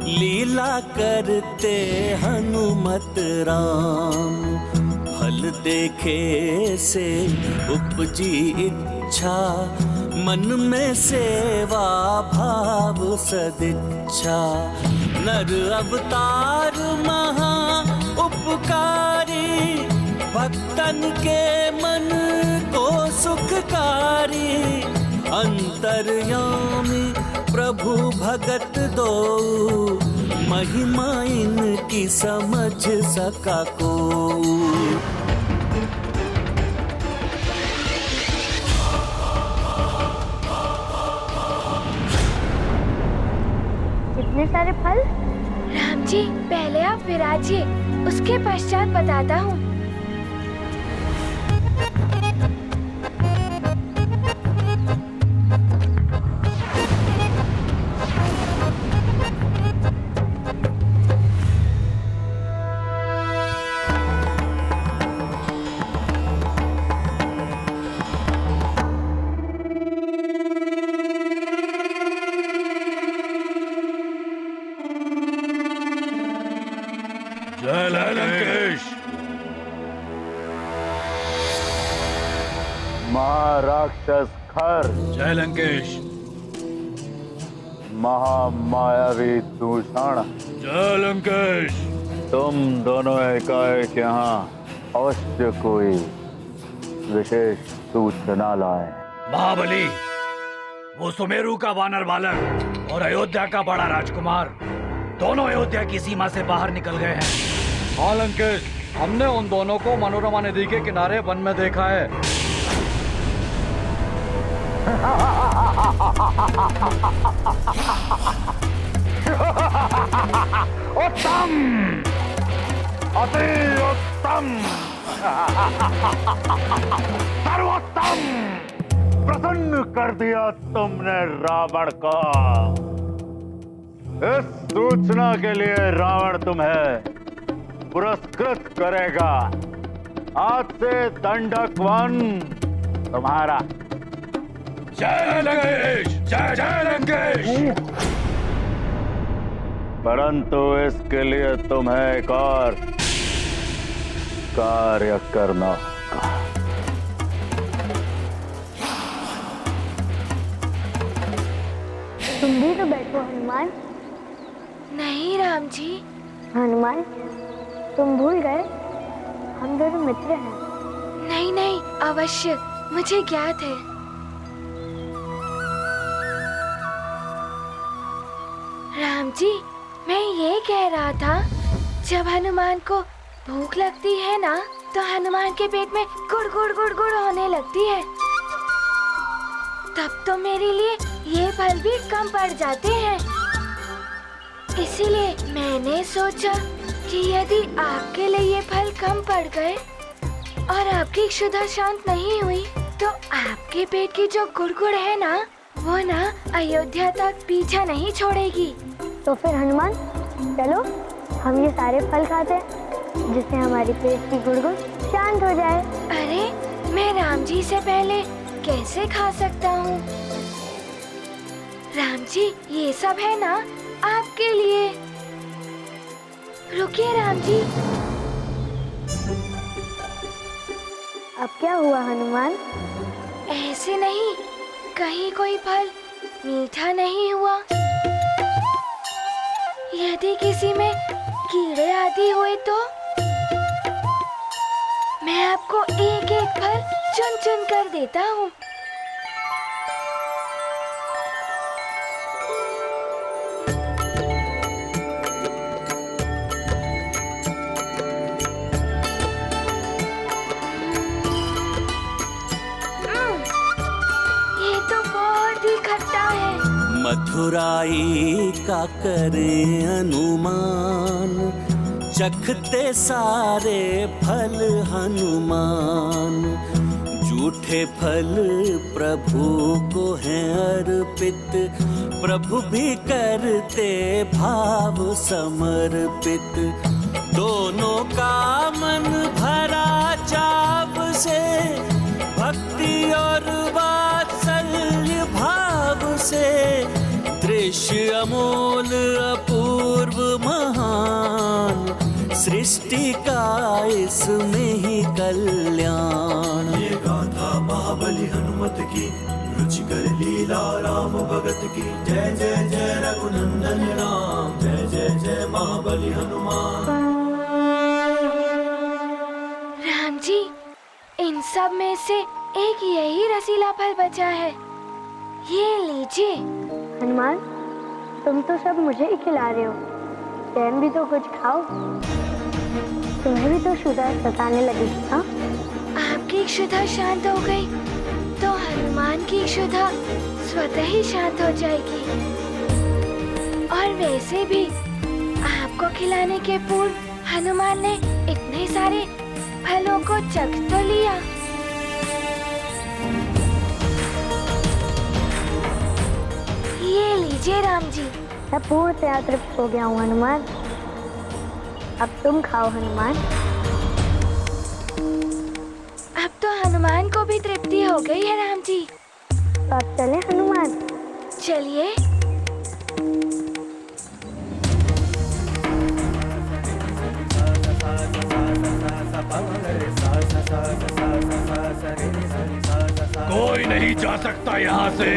लीला करते हनुमत राम। फल देखे से उपजी इच्छा, मन में सेवा भाव सदिच्छा। नर अवतार महा उपकारी, भक्तन के मन को सुखकारी। अंतर्यामी प्रभु भगत दो, महिमा इनकी समझ सका को। इतने सारे फल? राम जी, पहले आप विराजिए, उसके पश्चात बताता हूँ। जय लंकेश। महाराक्षस खर। जय लंकेश। महामायावी दूषण। जय लंकेश। तुम दोनों एकाएक यहाँ अवश्य कोई विशेष सूचना लाए। महाबली, वो सुमेरु का वानर बालक और अयोध्या का बड़ा राजकुमार दोनों अयोध्या की सीमा से बाहर निकल गए हैं। हाँ लंकेश, हमने उन दोनों को मनोरमा नदी के किनारे वन में देखा है। उत्तम, अति उत्तम, सर्वोत्तम। प्रसन्न कर दिया तुमने रावण को। इस सूचना के लिए रावण तुम्हें पुरस्कृत करेगा। आज से दंडक वन तुम्हारा। जय लंकेश, जय जय लंकेश। परंतु इसके लिए तुम्हें एक और कार्य करना होगा। तुम भी तो बैठो हनुमान। नहीं राम जी। हनुमान, तुम भूल गए हम दोनों मित्र हैं। नहीं नहीं, अवश्य, मुझे ज्ञात है। राम जी, मैं ये कह रहा था, जब हनुमान को भूख लगती है ना, तो हनुमान के पेट में गुड़ गुड़ गुड़ गुड़ होने लगती है। तब तो मेरे लिए ये फल भी कम पड़ जाते हैं। इसीलिए मैंने सोचा कि यदि आपके लिए ये फल कम पड़ गए और आपकी क्षुधा शांत नहीं हुई, तो आपके पेट की जो गुड़गुड़ है ना, वो ना अयोध्या तक पीछा नहीं छोड़ेगी। तो फिर हनुमान, चलो हम ये सारे फल खाते हैं, जिससे हमारी पेट की गुड़गुड़ शांत हो जाए। अरे, मैं राम जी से पहले कैसे खा सकता हूँ? राम जी, ये सब है ना आपके लिए। रुकिए राम जी। अब क्या हुआ हनुमान? ऐसे नहीं, कहीं कोई फल मीठा नहीं हुआ? यदि किसी में कीड़े आदि हुए तो मैं आपको एक एक फल चुन चुन कर देता हूँ। ये तो बहुत ही खट्टा है। मथुराई का करे अनुमान, चखते सारे फल हनुमान। झूठे फल प्रभु को हैं अर्पित, प्रभु भी करते भाव समर्पित। दोनों का मन भरा चाव से, भक्ति और वात्सल्य भाव से। दृश्य अमोल अपूर्व महान, सृष्टि का इसमें ही कल्याण। ये गाथा महाबली हनुमत की, रुचिकर लीला राम भगत की। जय जय जय रघुनंदन राम, जय जय जय महाबली हनुमान। राम जी, इन सब में से एक यही रसीला फल बचा है, ये लीजिए। हनुमान, तुम तो सब मुझे ही खिला रहे हो, स्वयं भी तो कुछ खाओ। तुम्हें भी तो क्षुधा सताने लगी। हाँ, आपकी क्षुधा शांत हो गई तो हनुमान की क्षुधा स्वतः ही शांत हो जाएगी। और वैसे भी आपको खिलाने के पूर्व हनुमान ने इतने सारे फलों को चख तो लिया। ये लीजिए राम जी। मैं पूर्णतया तृप्त हो गया हूँ हनुमान। अब तुम खाओ हनुमान। अब तो हनुमान को भी तृप्ति हो गई है राम जी। तो अब चले हनुमान। चलिए। कोई नहीं जा सकता यहाँ से।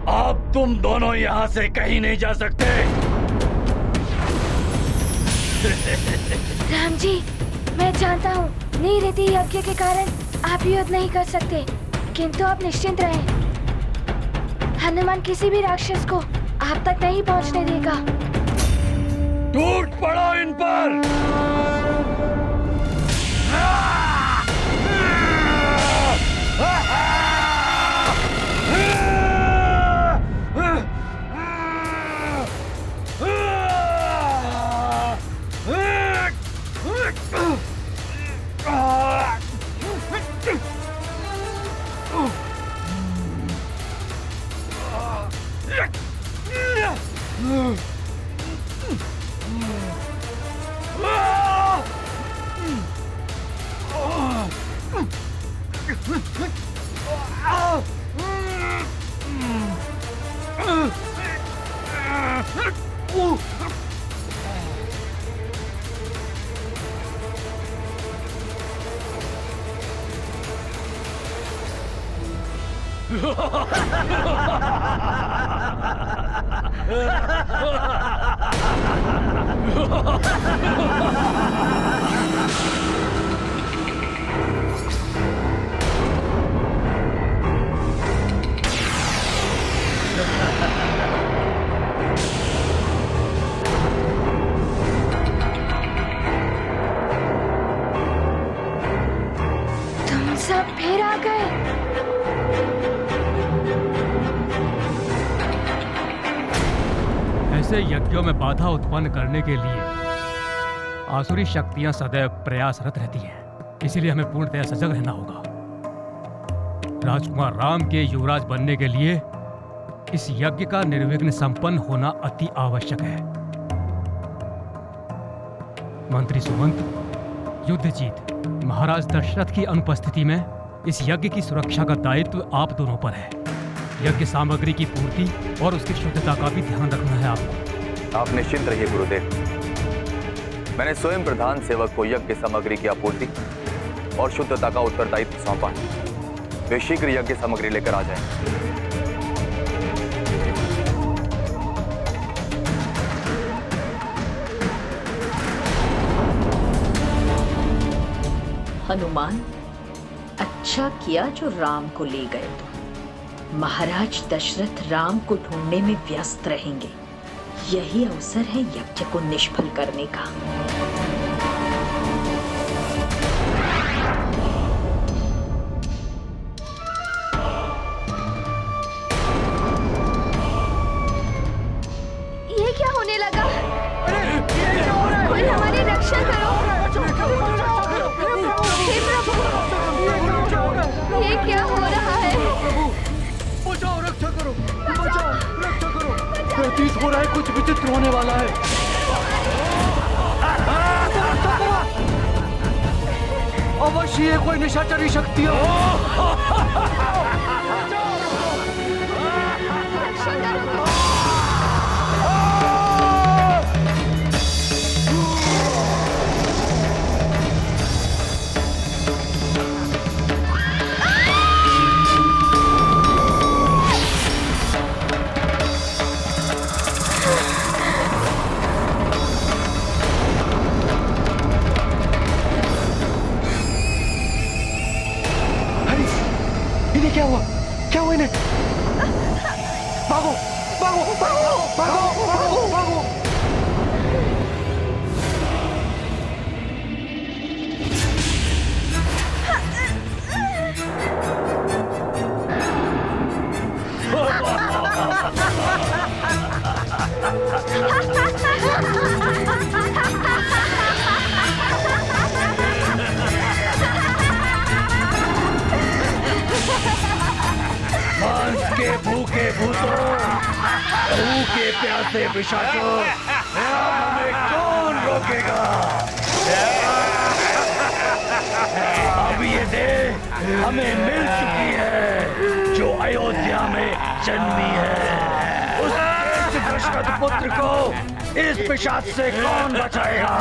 अब तुम दोनों यहाँ से कहीं नहीं जा सकते। राम जी, मैं जानता हूँ नीति यज्ञ के कारण आप युद्ध नहीं कर सकते, किंतु आप निश्चिंत रहें। हनुमान किसी भी राक्षस को आप तक नहीं पहुँचने देगा। टूट पड़ो इन पर। तुम सब फिर आ गए। ऐसे यज्ञों में बाधा उत्पन्न करने के लिए आसुरी शक्तियां सदैव प्रयासरत रहती हैं। इसीलिए हमें पूर्णतया सजग रहना होगा। राजकुमार राम के युवराज बनने के लिए इस यज्ञ का निर्विघ्न संपन्न होना अति आवश्यक है। मंत्री सुमंत, युद्धजीत, महाराज दशरथ की अनुपस्थिति में इस यज्ञ की सुरक्षा का दायित्व आप दोनों पर है। यज्ञ सामग्री की पूर्ति और उसकी शुद्धता का भी ध्यान रखना है आपको। आप निश्चिंत रहिए गुरुदेव। मैंने स्वयं प्रधान सेवक को यज्ञ सामग्री की आपूर्ति और शुद्धता का उत्तरदायित्व सौंपा है। वे शीघ्र यज्ञ सामग्री लेकर आ जाएं। हनुमान, अच्छा किया जो राम को ले गए। तो महाराज दशरथ राम को ढूंढने में व्यस्त रहेंगे। यही अवसर है यज्ञ को निष्फल करने का। ये क्या होने लगा? कोई हमारी रक्षा करो। हे प्रभु, ये क्या हो रहा है? बचाओ, रक्षा करो, बचाओ, रक्षा करो। प्रतीत हो रहा है कुछ विचित्र होने वाला है। अवश्य ये कोई निशाचरी शक्ति क्या हुआ? क्या हुआ इन्हें? भागो, भागो, भागो, भागो, भागो, भागो। मांस के भूखे भूतों, लहू के प्यासे पिशाचों, हमें कौन रोकेगा? अब ये देह हमें मिल चुकी है जो अयोध्या में जन्मी है। उस दशरथ पुत्र को इस पिशाच से कौन बचाएगा,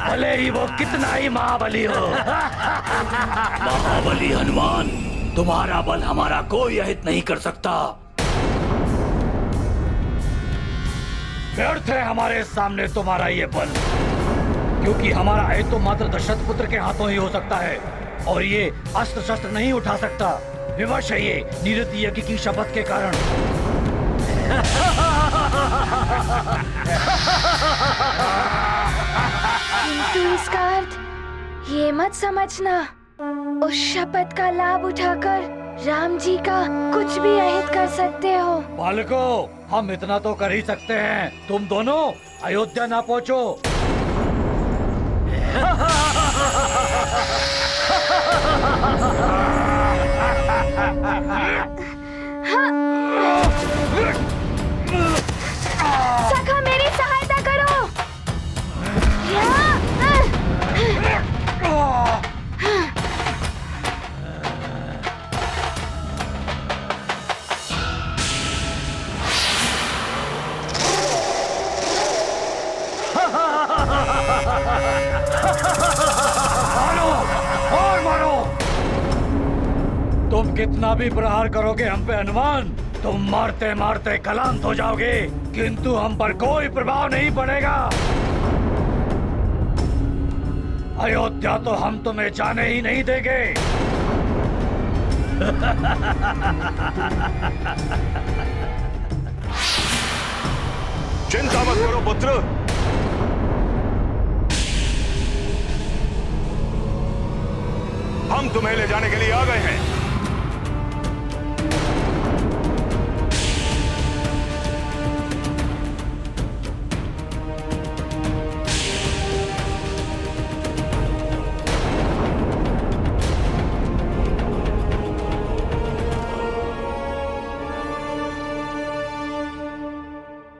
भले ही वो कितना ही महाबली हो। महाबली हनुमान, तुम्हारा बल हमारा कोई अहित नहीं कर सकता। व्यर्थ है हमारे सामने तुम्हारा ये बल, क्योंकि हमारा अहित तो मात्र दशरथ पुत्र के हाथों ही हो सकता है, और ये अस्त्र शस्त्र नहीं उठा सकता। विवश है ये निरति यज्ञ की शपथ के कारण। किंतु इसका अर्थ ये मत समझना, उस शपथ का लाभ उठाकर राम जी का कुछ भी अहित कर सकते हो। बालकों, हम इतना तो कर ही सकते हैं, तुम दोनों अयोध्या ना पहुंचो। सखा, मेरी सहायता करो। कितना भी प्रहार करोगे हम पे हनुमान, तुम मारते मारते क्लांत हो जाओगे, किंतु हम पर कोई प्रभाव नहीं पड़ेगा। अयोध्या तो हम तुम्हें जाने ही नहीं देंगे। चिंता मत करो पुत्र, हम तुम्हें ले जाने के लिए आ गए हैं।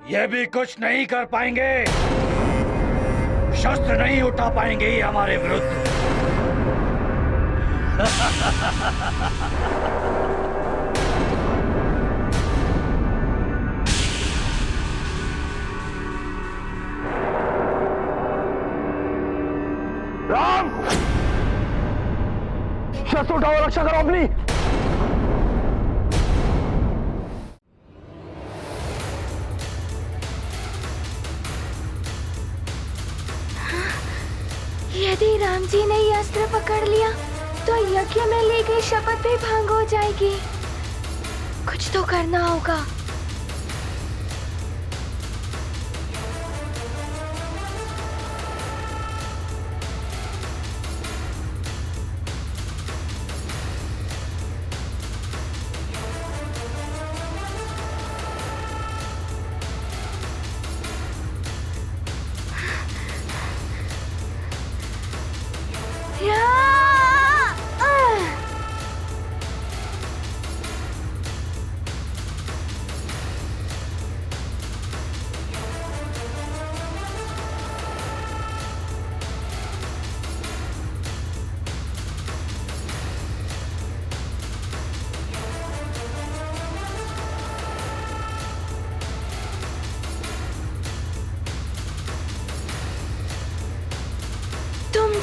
ये भी कुछ नहीं कर पाएंगे, शस्त्र नहीं उठा पाएंगे ये हमारे विरुद्ध। राम, शस्त्र उठाओ, रक्षा करो अपनी। यदि राम जी ने ये अस्त्र पकड़ लिया तो यज्ञ में ली गई शपथ भी भंग हो जाएगी। कुछ तो करना होगा।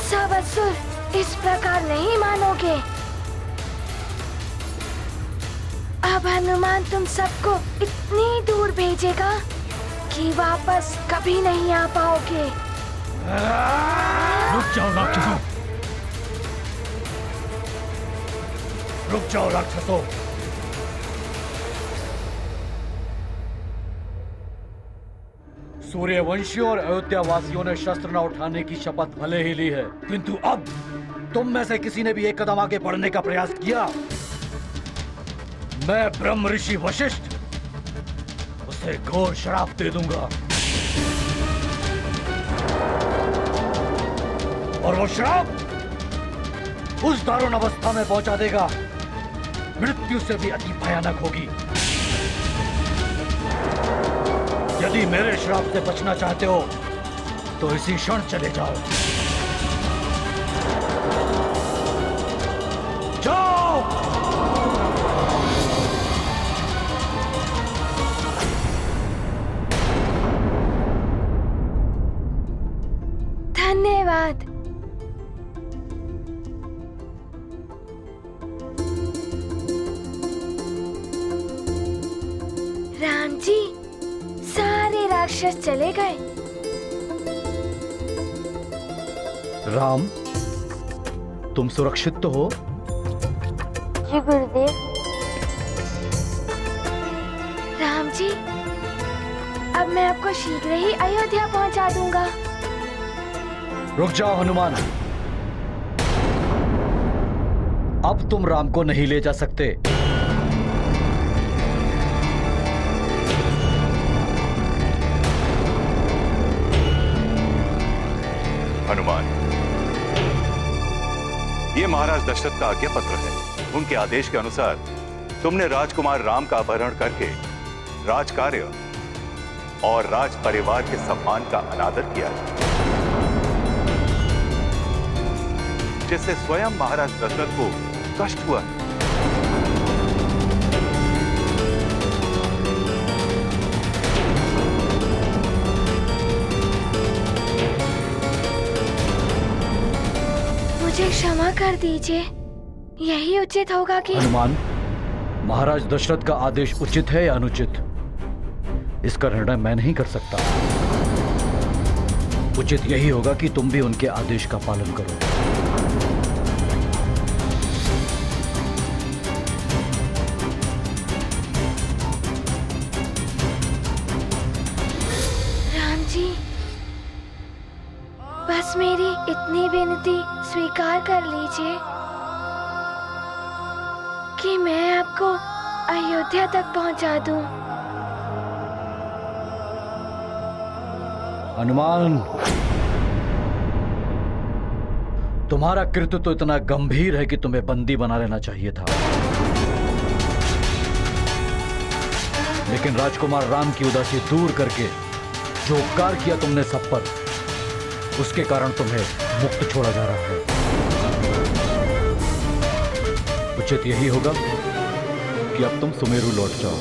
सब असुर इस प्रकार नहीं मानोगे। अब हनुमान तुम सबको इतनी दूर भेजेगा कि वापस कभी नहीं आ पाओगे। रुक जाओ राक्षसों, रुक जाओ राक्षसों। सूर्यवंशियों और अयोध्या वासियों ने शस्त्र न उठाने की शपथ भले ही ली है, किंतु अब तुम में से किसी ने भी एक कदम आगे बढ़ने का प्रयास किया, मैं ब्रह्म ऋषि वशिष्ठ उसे घोर श्राप दे दूंगा। और वो श्राप उस दारुण अवस्था में पहुंचा देगा, मृत्यु से भी अति भयानक होगी। यदि मेरे श्राप से बचना चाहते हो तो इसी क्षण चले जाओ। जाओ। धन्यवाद। राम जी, सारे राक्षस चले गए। राम, तुम सुरक्षित तो हो? जी गुरुदेव। राम जी, अब मैं आपको शीघ्र ही अयोध्या पहुंचा दूंगा। रुक जाओ हनुमान, अब तुम राम को नहीं ले जा सकते। हनुमान, ये महाराज दशरथ का आज्ञा पत्र है। उनके आदेश के अनुसार तुमने राजकुमार राम का अपहरण करके राज कार्य और राज परिवार के सम्मान का अनादर किया है, जिससे स्वयं महाराज दशरथ को कष्ट हुआ। मुझे क्षमा कर दीजिए। यही उचित होगा कि हनुमान, महाराज दशरथ का आदेश उचित है या अनुचित, इसका निर्णय मैं नहीं कर सकता। उचित यही होगा कि तुम भी उनके आदेश का पालन करो। राम जी, बस मेरी इतनी विनती स्वीकार कर लीजिए कि मैं आपको अयोध्या तक पहुंचा दूं। हनुमान, तुम्हारा कृत्य तो इतना गंभीर है कि तुम्हें बंदी बना लेना चाहिए था, लेकिन राजकुमार राम की उदासी दूर करके जो उपकार किया तुमने सब पर, उसके कारण तुम्हें मुक्त छोड़ा जा रहा है। उचित यही होगा कि अब तुम सुमेरु लौट जाओ।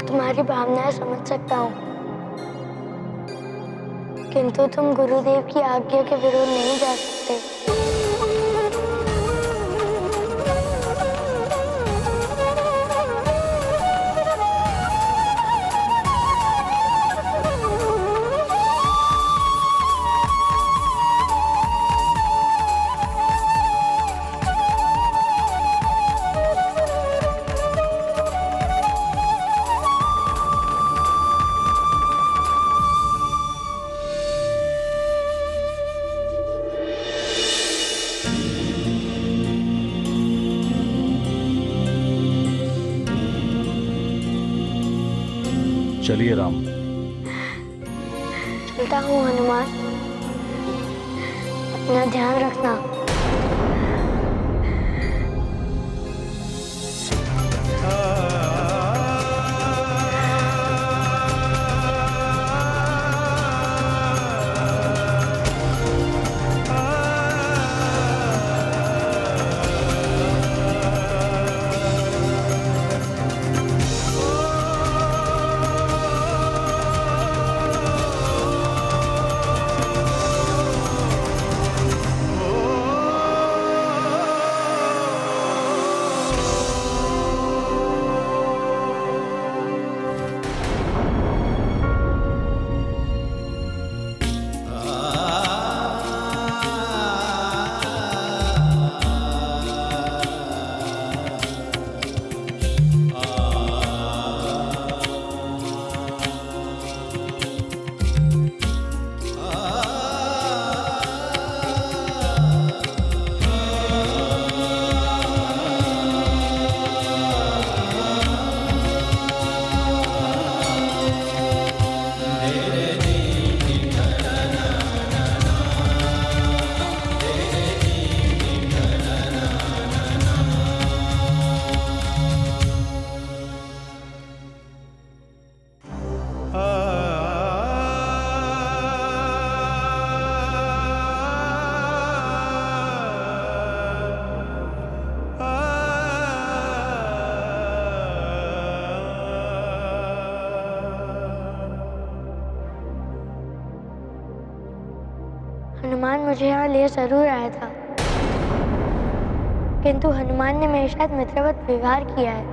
तुम्हारी भावनाएं समझ सकता हूँ, किंतु तुम गुरुदेव की आज्ञा के विरुद्ध नहीं जा सकते। चलिए राम। चलता हूँ हनुमान, अपना ध्यान रखना। हनुमान मुझे यहाँ ले जरूर आया था, किंतु हनुमान ने मेरे साथ मित्रवत व्यवहार किया है।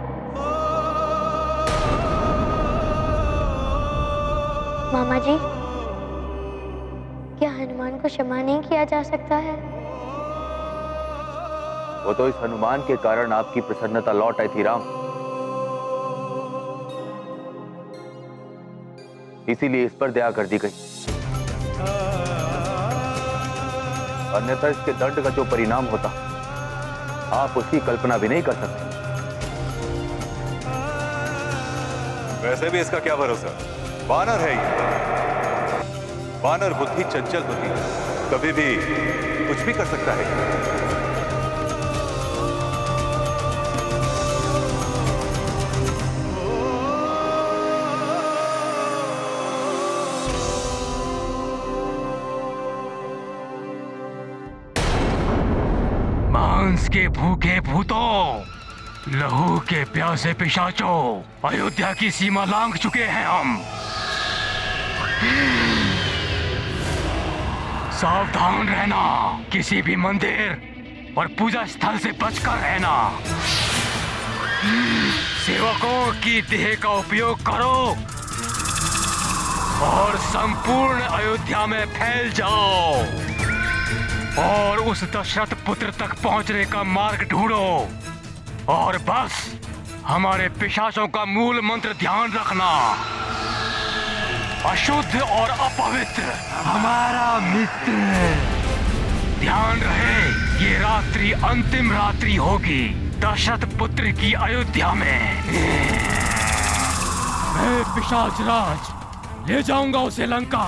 मामा जी, क्या हनुमान को क्षमा नहीं किया जा सकता है? वो तो इस हनुमान के कारण आपकी प्रसन्नता लौट आई थी राम, इसीलिए इस पर दया कर दी गई, अन्यथा इसके दंड का जो परिणाम होता आप उसकी कल्पना भी नहीं कर सकते। वैसे भी इसका क्या भरोसा, वानर है ये, वानर बुद्धि चंचल होती है, कभी भी कुछ भी कर सकता है। मांस के भूखे भूतों, लहू के प्यासे पिशाचों, अयोध्या की सीमा लांघ चुके हैं हम। सावधान रहना, किसी भी मंदिर और पूजा स्थल से बचकर रहना। सेवकों की देह का उपयोग करो और संपूर्ण अयोध्या में फैल जाओ और उस दशरथ पुत्र तक पहुंचने का मार्ग ढूंढो। और बस हमारे पिशाचों का मूल मंत्र ध्यान रखना, अशुद्ध और अपवित्र हमारा मित्र। ध्यान रहे, ये रात्रि अंतिम रात्रि होगी दशरथ पुत्र की अयोध्या में। मैं पिशाच राज ले जाऊंगा उसे लंका।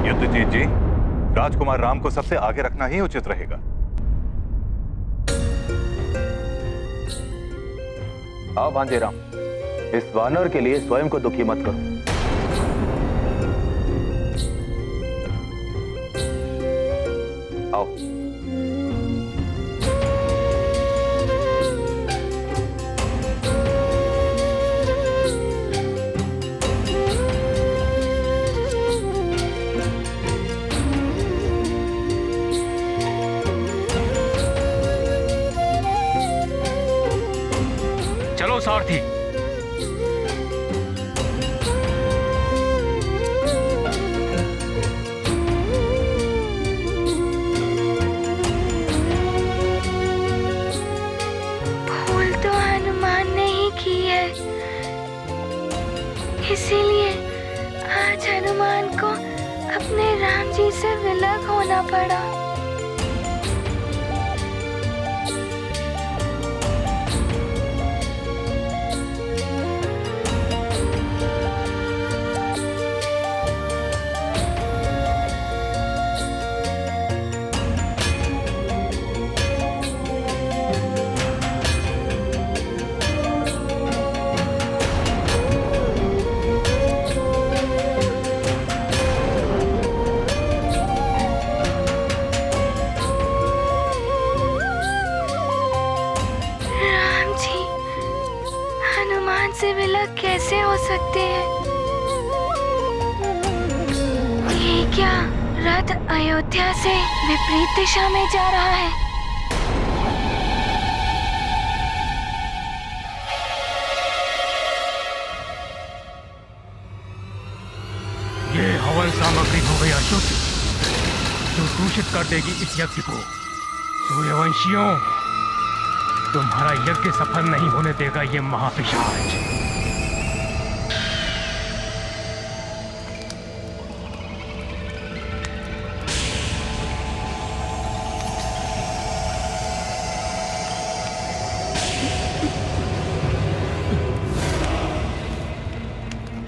युद्धजीत जी, राजकुमार राम को सबसे आगे रखना ही उचित रहेगा। आओ भांजे राम, इस वानर के लिए स्वयं को दुखी मत करो। आओ। चलो सारथी। भूल तो हनुमान ने ही की है, इसीलिए आज हनुमान को अपने राम जी से विलग होना पड़ा। से विलग कैसे हो सकते हैं? ये क्या रथ अयोध्या से विपरीत दिशा में जा रहा है? ये हवन सामग्री हो गई अशुद्ध, जो दूषित कर देगी इस यज्ञ को। सूर्यवंशियों, तुम्हारा यज्ञ सफल नहीं होने देगा ये महापिशाच।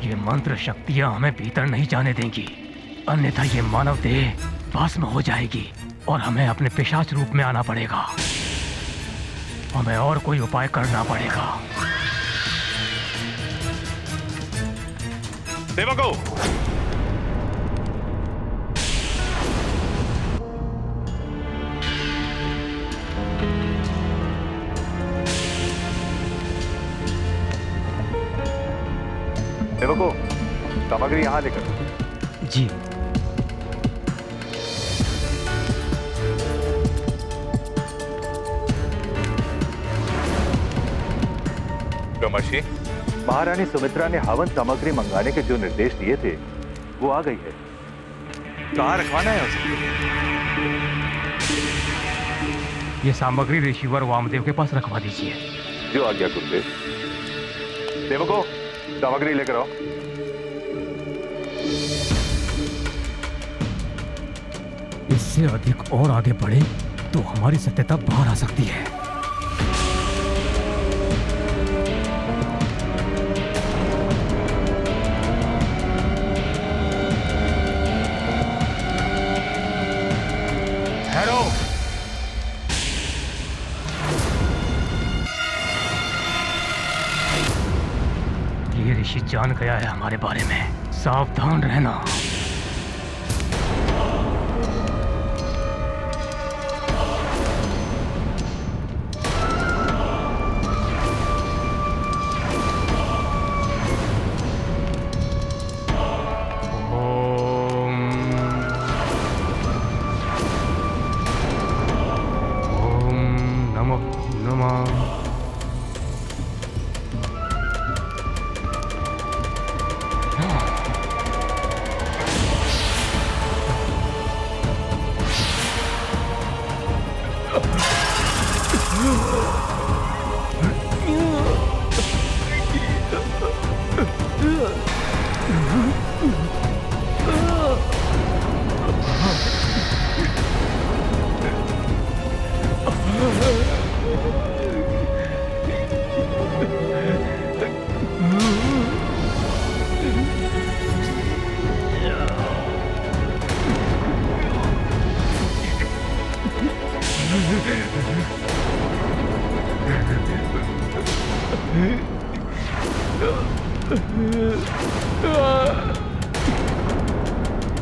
ये मंत्र शक्तियां हमें भीतर नहीं जाने देंगी, अन्यथा ये मानव देह भस्म हो जाएगी और हमें अपने पिशाच रूप में आना पड़ेगा। हमें और कोई उपाय करना पड़ेगा। सेवकों, सेवकों, सामग्री यहां लेकर। जी। ब्रह्मर्षि, महारानी सुमित्रा ने हवन सामग्री मंगाने के जो निर्देश दिए थे वो आ गई है। कहाँ रखवाना है उसे? ये सामग्री ऋषिवर वामदेव के पास रखवा दीजिए। जो आज्ञा गुरुदेव। सेवकों, सामग्री लेकर आओ। इससे अधिक और आगे बढ़े तो हमारी सत्यता बाहर आ सकती है। ठहरो। ये ऋषि जान गया है हमारे बारे में, सावधान रहना।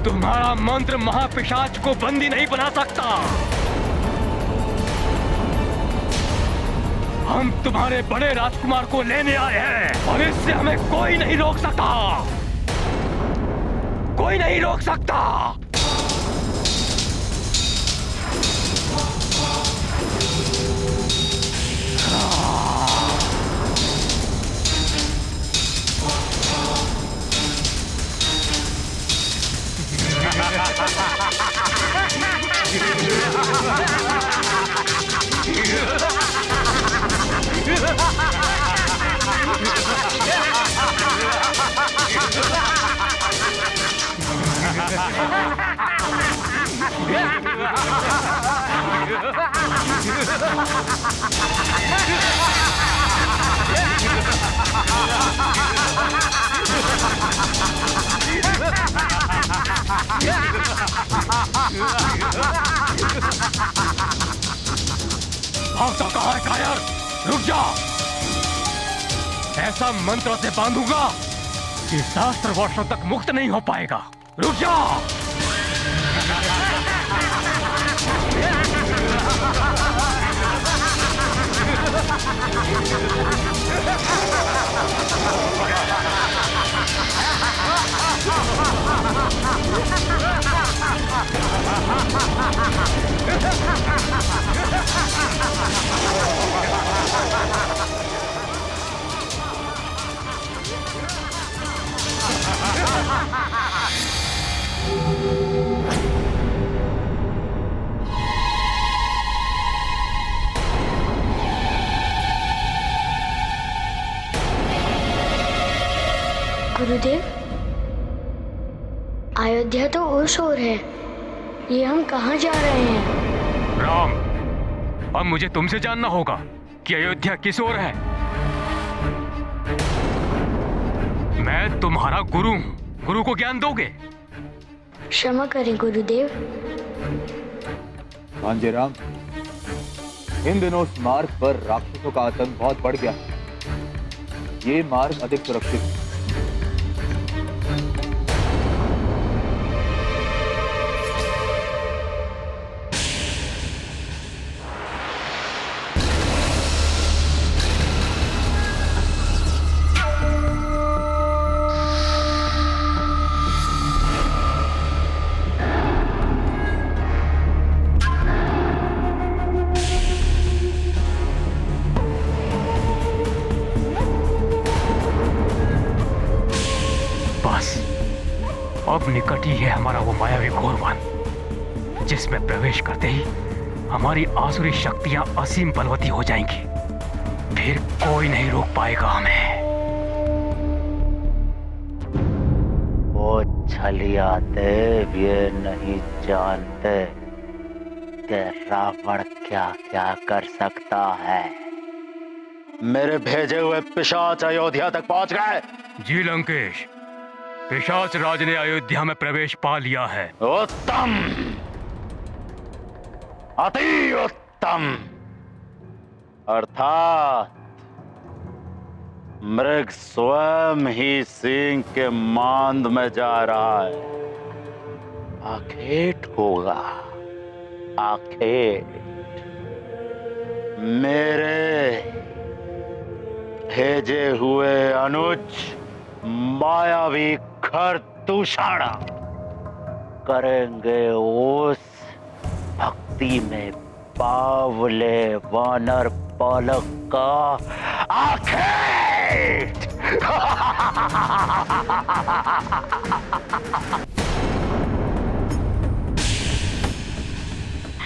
तुम्हारा मंत्र महापिशाच को बंदी नहीं बना सकता। हम तुम्हारे बड़े राजकुमार को लेने आए हैं और इससे हमें कोई नहीं रोक सकता, कोई नहीं रोक सकता। भागता कहाँ है कायर? रुक जा। ऐसा मंत्र से बांधूंगा कि सहस्त्र वर्षों तक मुक्त नहीं हो पाएगा। रुक जा। गुरुदेव, अयोध्या तो ओर शोर है, ये हम कहाँ जा रहे हैं? राम, अब मुझे तुमसे जानना होगा कि अयोध्या किस ओर है। मैं तुम्हारा गुरु हूँ, गुरु को ज्ञान दोगे? क्षमा करें गुरुदेव। भांजे राम, इन दिनों इस मार्ग पर राक्षसों का आतंक बहुत बढ़ गया है। ये मार्ग अधिक सुरक्षित है। अब निकट ही है हमारा वो मायावी घोरवन, जिसमें प्रवेश करते ही हमारी आसुरी शक्तियां असीम बलवती हो जाएंगी। फिर कोई नहीं रोक पाएगा हमें। वो छलिया देव ये नहीं जानते कि रावण क्या क्या कर सकता है। मेरे भेजे हुए पिशाच अयोध्या तक पहुंच गए। जी लंकेश, पिशाच राज ने अयोध्या में प्रवेश पा लिया है। उत्तम। अति उत्तम। अर्थात मृग स्वयं ही सिंह के मांद में जा रहा है। आखेट होगा, आखेट। मेरे भेजे हुए अनुज मायावी खरतूषण करेंगे उस भक्ति में बावले वानर बालक का आखेट।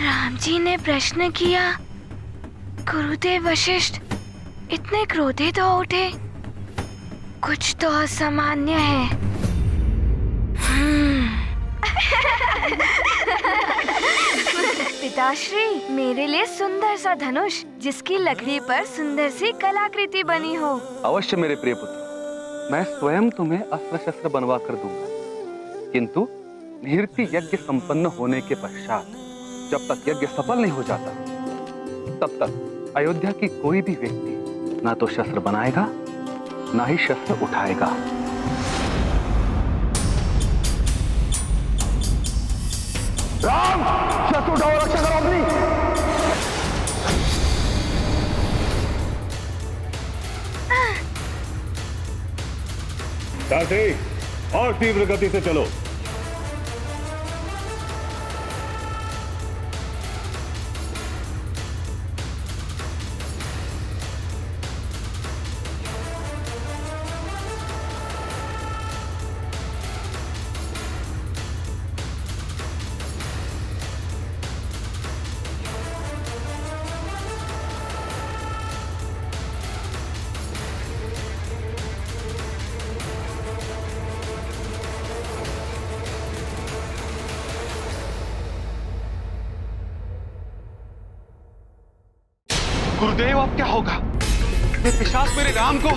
राम जी ने प्रश्न किया, गुरुदेव वशिष्ठ इतने क्रोधित हो उठे। कुछ तो असामान्य है। पिताश्री, मेरे लिए सुंदर सा धनुष जिसकी लकड़ी पर सुंदर सी कलाकृति बनी हो। अवश्य मेरे प्रिय पुत्र, मैं स्वयं तुम्हें अस्त्र शस्त्र बनवा कर दूंगा। किंतु निहृति यज्ञ संपन्न होने के पश्चात जब तक यज्ञ सफल नहीं हो जाता, तब तक अयोध्या की कोई भी व्यक्ति ना तो शस्त्र बनाएगा, ना ही शस्त्र उठाएगा। राम, शस्त्र उठाओ, रक्षा करो अपनी। साथी, और तीव्र गति से चलो। गुरुदेव, अब क्या होगा? ये पिशाच मेरे राम को।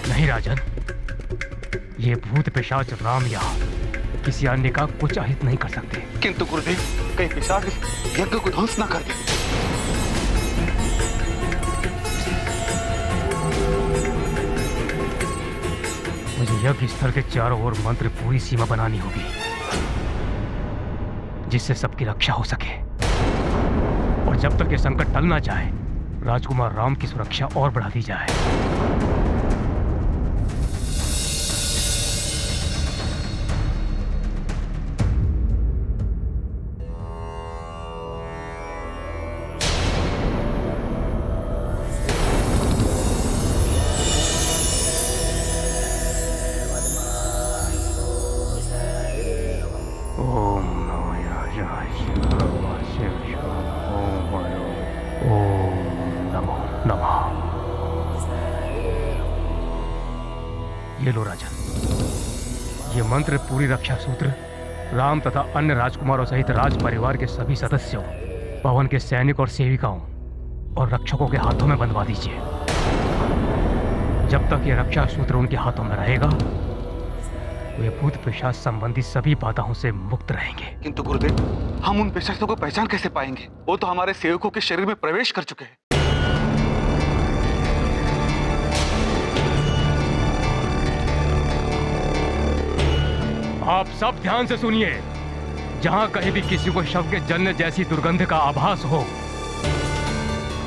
नहीं राजन, ये भूत पिशाच राम या किसी अन्य का कुछ अहित नहीं कर सकते। किंतु गुरुदेव, कहीं पिशाच इस यज्ञ को ध्वंस न कर दे। मुझे यज्ञ स्थल के चारों ओर मंत्र पूरी सीमा बनानी होगी, जिससे सबकी रक्षा हो सके। और जब तक ये संकट टल ना जाए, राजकुमार राम की सुरक्षा और बढ़ा दी जाए। ये लो राजन, ये मंत्र पूरी रक्षा सूत्र राम तथा अन्य राजकुमारों सहित राज परिवार के सभी सदस्यों, पवन के सैनिक और सेविकाओं और रक्षकों के हाथों में बंधवा दीजिए। जब तक ये रक्षा सूत्र उनके हाथों में रहेगा, वे भूत पिशाच संबंधी सभी बाधाओं से मुक्त रहेंगे। किंतु गुरुदेव, हम उन पिशाचों को पहचान कैसे पाएंगे? वो तो हमारे सेवकों के शरीर में प्रवेश कर चुके हैं। आप सब ध्यान से सुनिए। जहां कहीं भी किसी को शव के जलने जैसी दुर्गंध का आभास हो,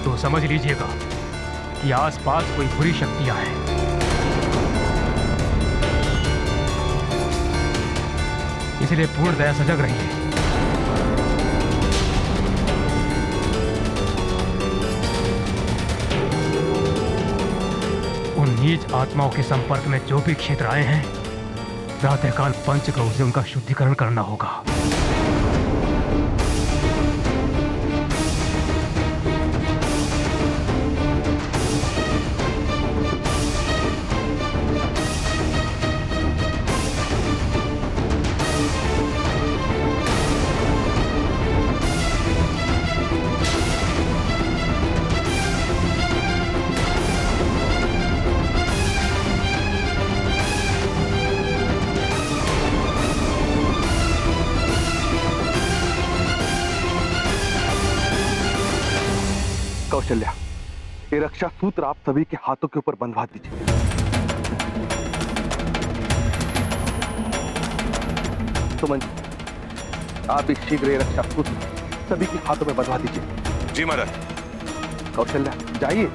तो समझ लीजिएगा कि आसपास कोई बुरी शक्तियां हैं। इसलिए पूर्णतया सजग रहिए। उन नीच आत्माओं के संपर्क में जो भी क्षेत्र आए हैं, प्रातःकाल पंचगौ से उनका शुद्धिकरण करना होगा। कौशल्या, ये रक्षा सूत्र आप सभी के हाथों के ऊपर बंधवा दीजिए। सुमन जी, आप भी शीघ्र ये रक्षा सूत्र सभी के हाथों में बंधवा दीजिए। जी महाराज। कौशल्या, जाइए।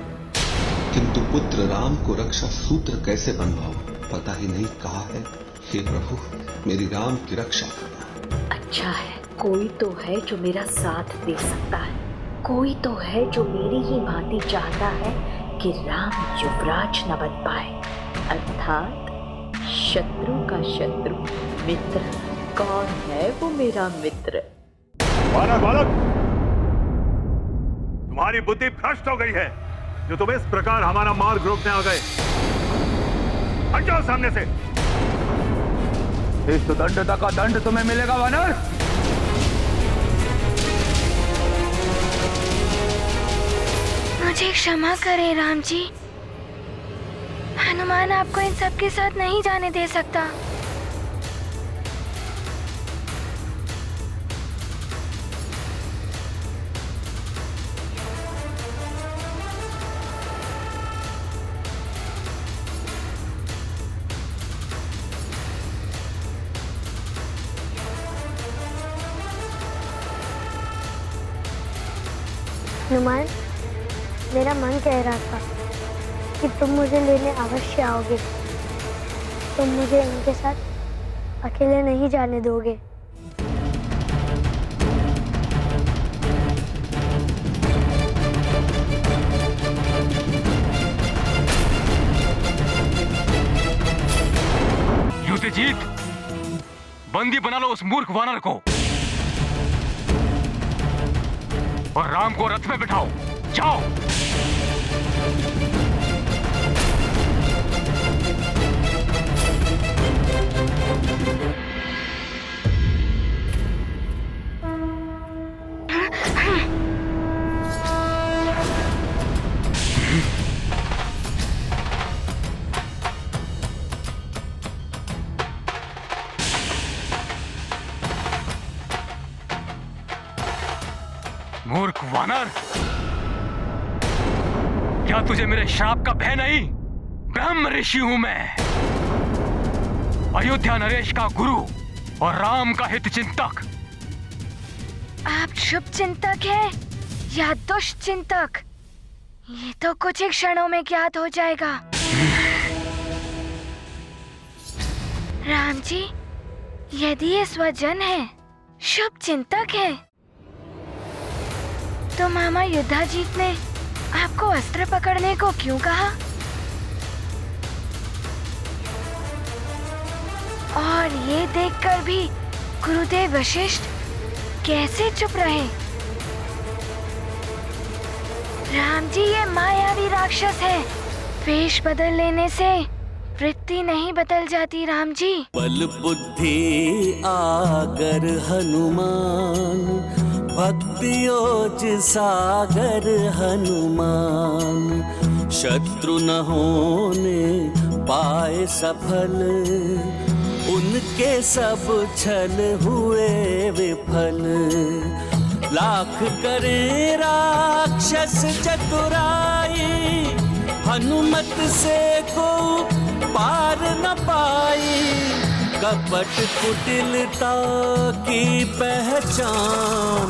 किंतु पुत्र राम को रक्षा सूत्र कैसे बंधवाऊं, पता ही नहीं कहा है। हे प्रभु, मेरी राम की रक्षा करना। अच्छा है, कोई तो है जो मेरा साथ दे सकता है, कोई तो है जो मेरी ही भांति चाहता है कि राम युवराज न बन पाए, अर्थात शत्रु का शत्रु मित्र। कौन है वो मेरा मित्र? बालक बालक, तुम्हारी बुद्धि भ्रष्ट हो गई है जो तुम इस प्रकार हमारा मार्ग रोकने आ गए। हट जाओ सामने से। इस दंडता का दंड तुम्हें मिलेगा वानर। मुझे क्षमा करें राम जी, हनुमान आपको इन सब के साथ नहीं जाने दे सकता। हनुमान, मेरा मन कह रहा था कि तुम मुझे लेने अवश्य आओगे। तुम मुझे इनके साथ अकेले नहीं जाने दोगे। युद्धजीत, बंदी बना लो उस मूर्ख वानर को और राम को रथ में बिठाओ। जाओ। मूर्ख वानर, क्या तुझे मेरे श्राप का भय नहीं? ब्रह्म ऋषि हूं मैं, अयोध्या नरेश का गुरु और राम का हित चिंतक। आप शुभ चिंतक हैं या दुष्ट चिंतक, ये तो कुछ ही क्षणों में ज्ञात हो जाएगा। राम जी, यदि ये स्वजन है, शुभ चिंतक है, तो मामा युद्धाजीत ने आपको अस्त्र पकड़ने को क्यों कहा? और ये देखकर भी गुरुदेव वशिष्ठ कैसे चुप रहे? राम जी, ये मायावी राक्षस है, वेश बदल लेने से वृत्ति नहीं बदल जाती। राम जी, बल बुद्धि आगर हनुमान, भक्ति ओज सागर हनुमान, शत्रु न होने पाए सफल, उनके सब छल हुए विफल। लाख करे राक्षस चतुराई, हनुमत से को पार न पाई। कपट कुटिलता की पहचान,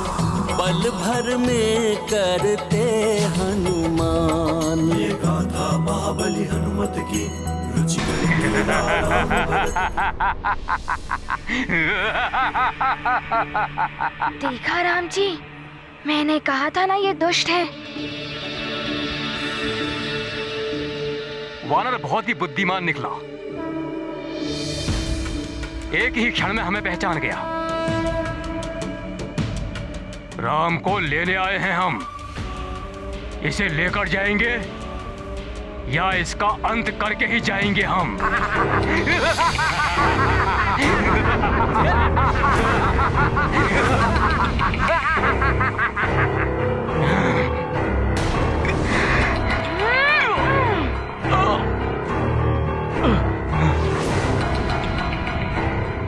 पल भर में करते हनुमान। ये गाथा महाबली हनुमत की, रुचिकर लीला राम भरत। देखा राम जी, मैंने कहा था ना ये दुष्ट है। वानर बहुत ही बुद्धिमान निकला, एक ही क्षण में हमें पहचान गया। राम को लेने आए हैं हम, इसे लेकर जाएंगे या इसका अंत करके ही जाएंगे हम।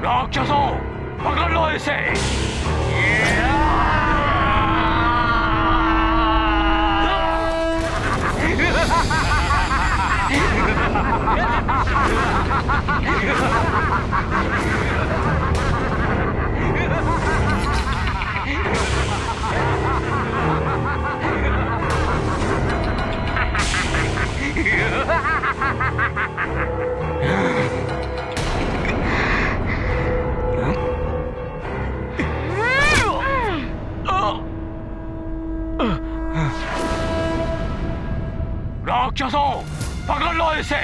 राक्षसों, पकड़ लो इसे। राक्षसों, पकड़ लो इसे।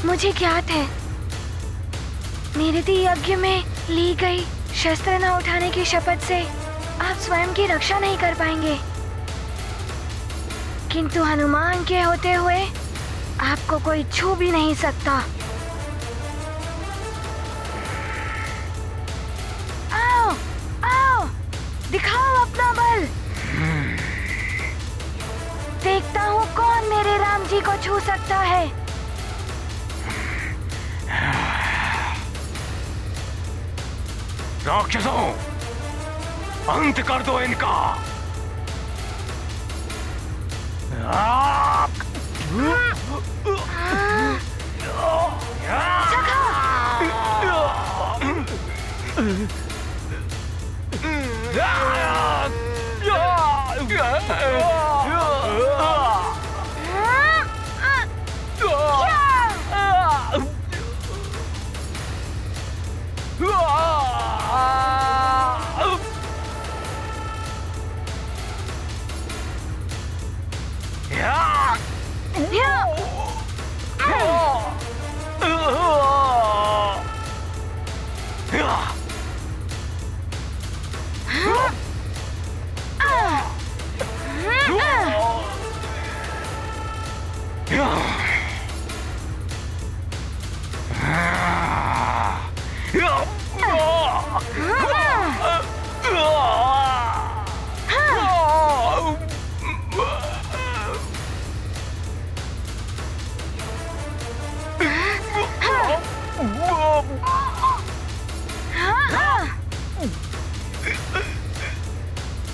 मुझे ज्ञात है, निरति यज्ञ में ली गई शस्त्र न उठाने की शपथ से आप स्वयं की रक्षा नहीं कर पाएंगे, किंतु हनुमान के होते हुए आपको कोई छू भी नहीं सकता। आओ, आओ, दिखाओ अपना बल। देखता हूँ कौन मेरे राम जी को छू सकता है। राक्षसों, अंत कर दो इनका।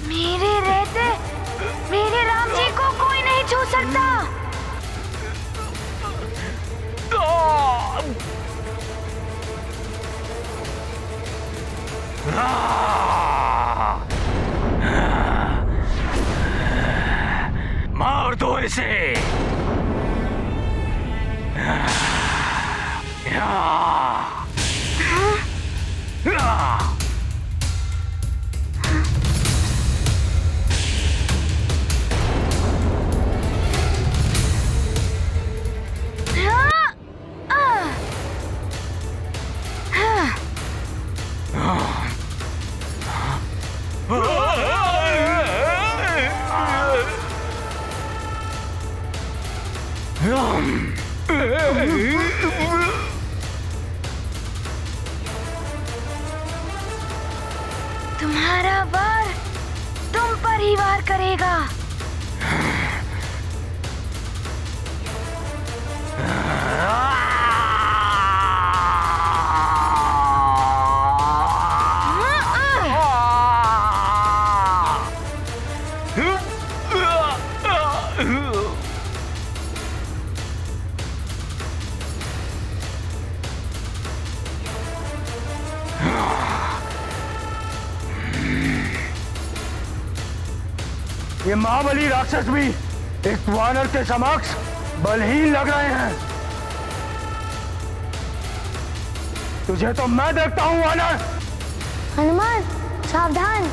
मेरे रहते मेरे राम जी को कोई नहीं छू सकता। मार दो इसे। तुम्हारा वार तुम पर ही वार करेगा। ये महाबली राक्षस भी इस वानर के समक्ष बलहीन लग रहे हैं। तुझे तो मैं देखता हूं वानर। हनुमान सावधान।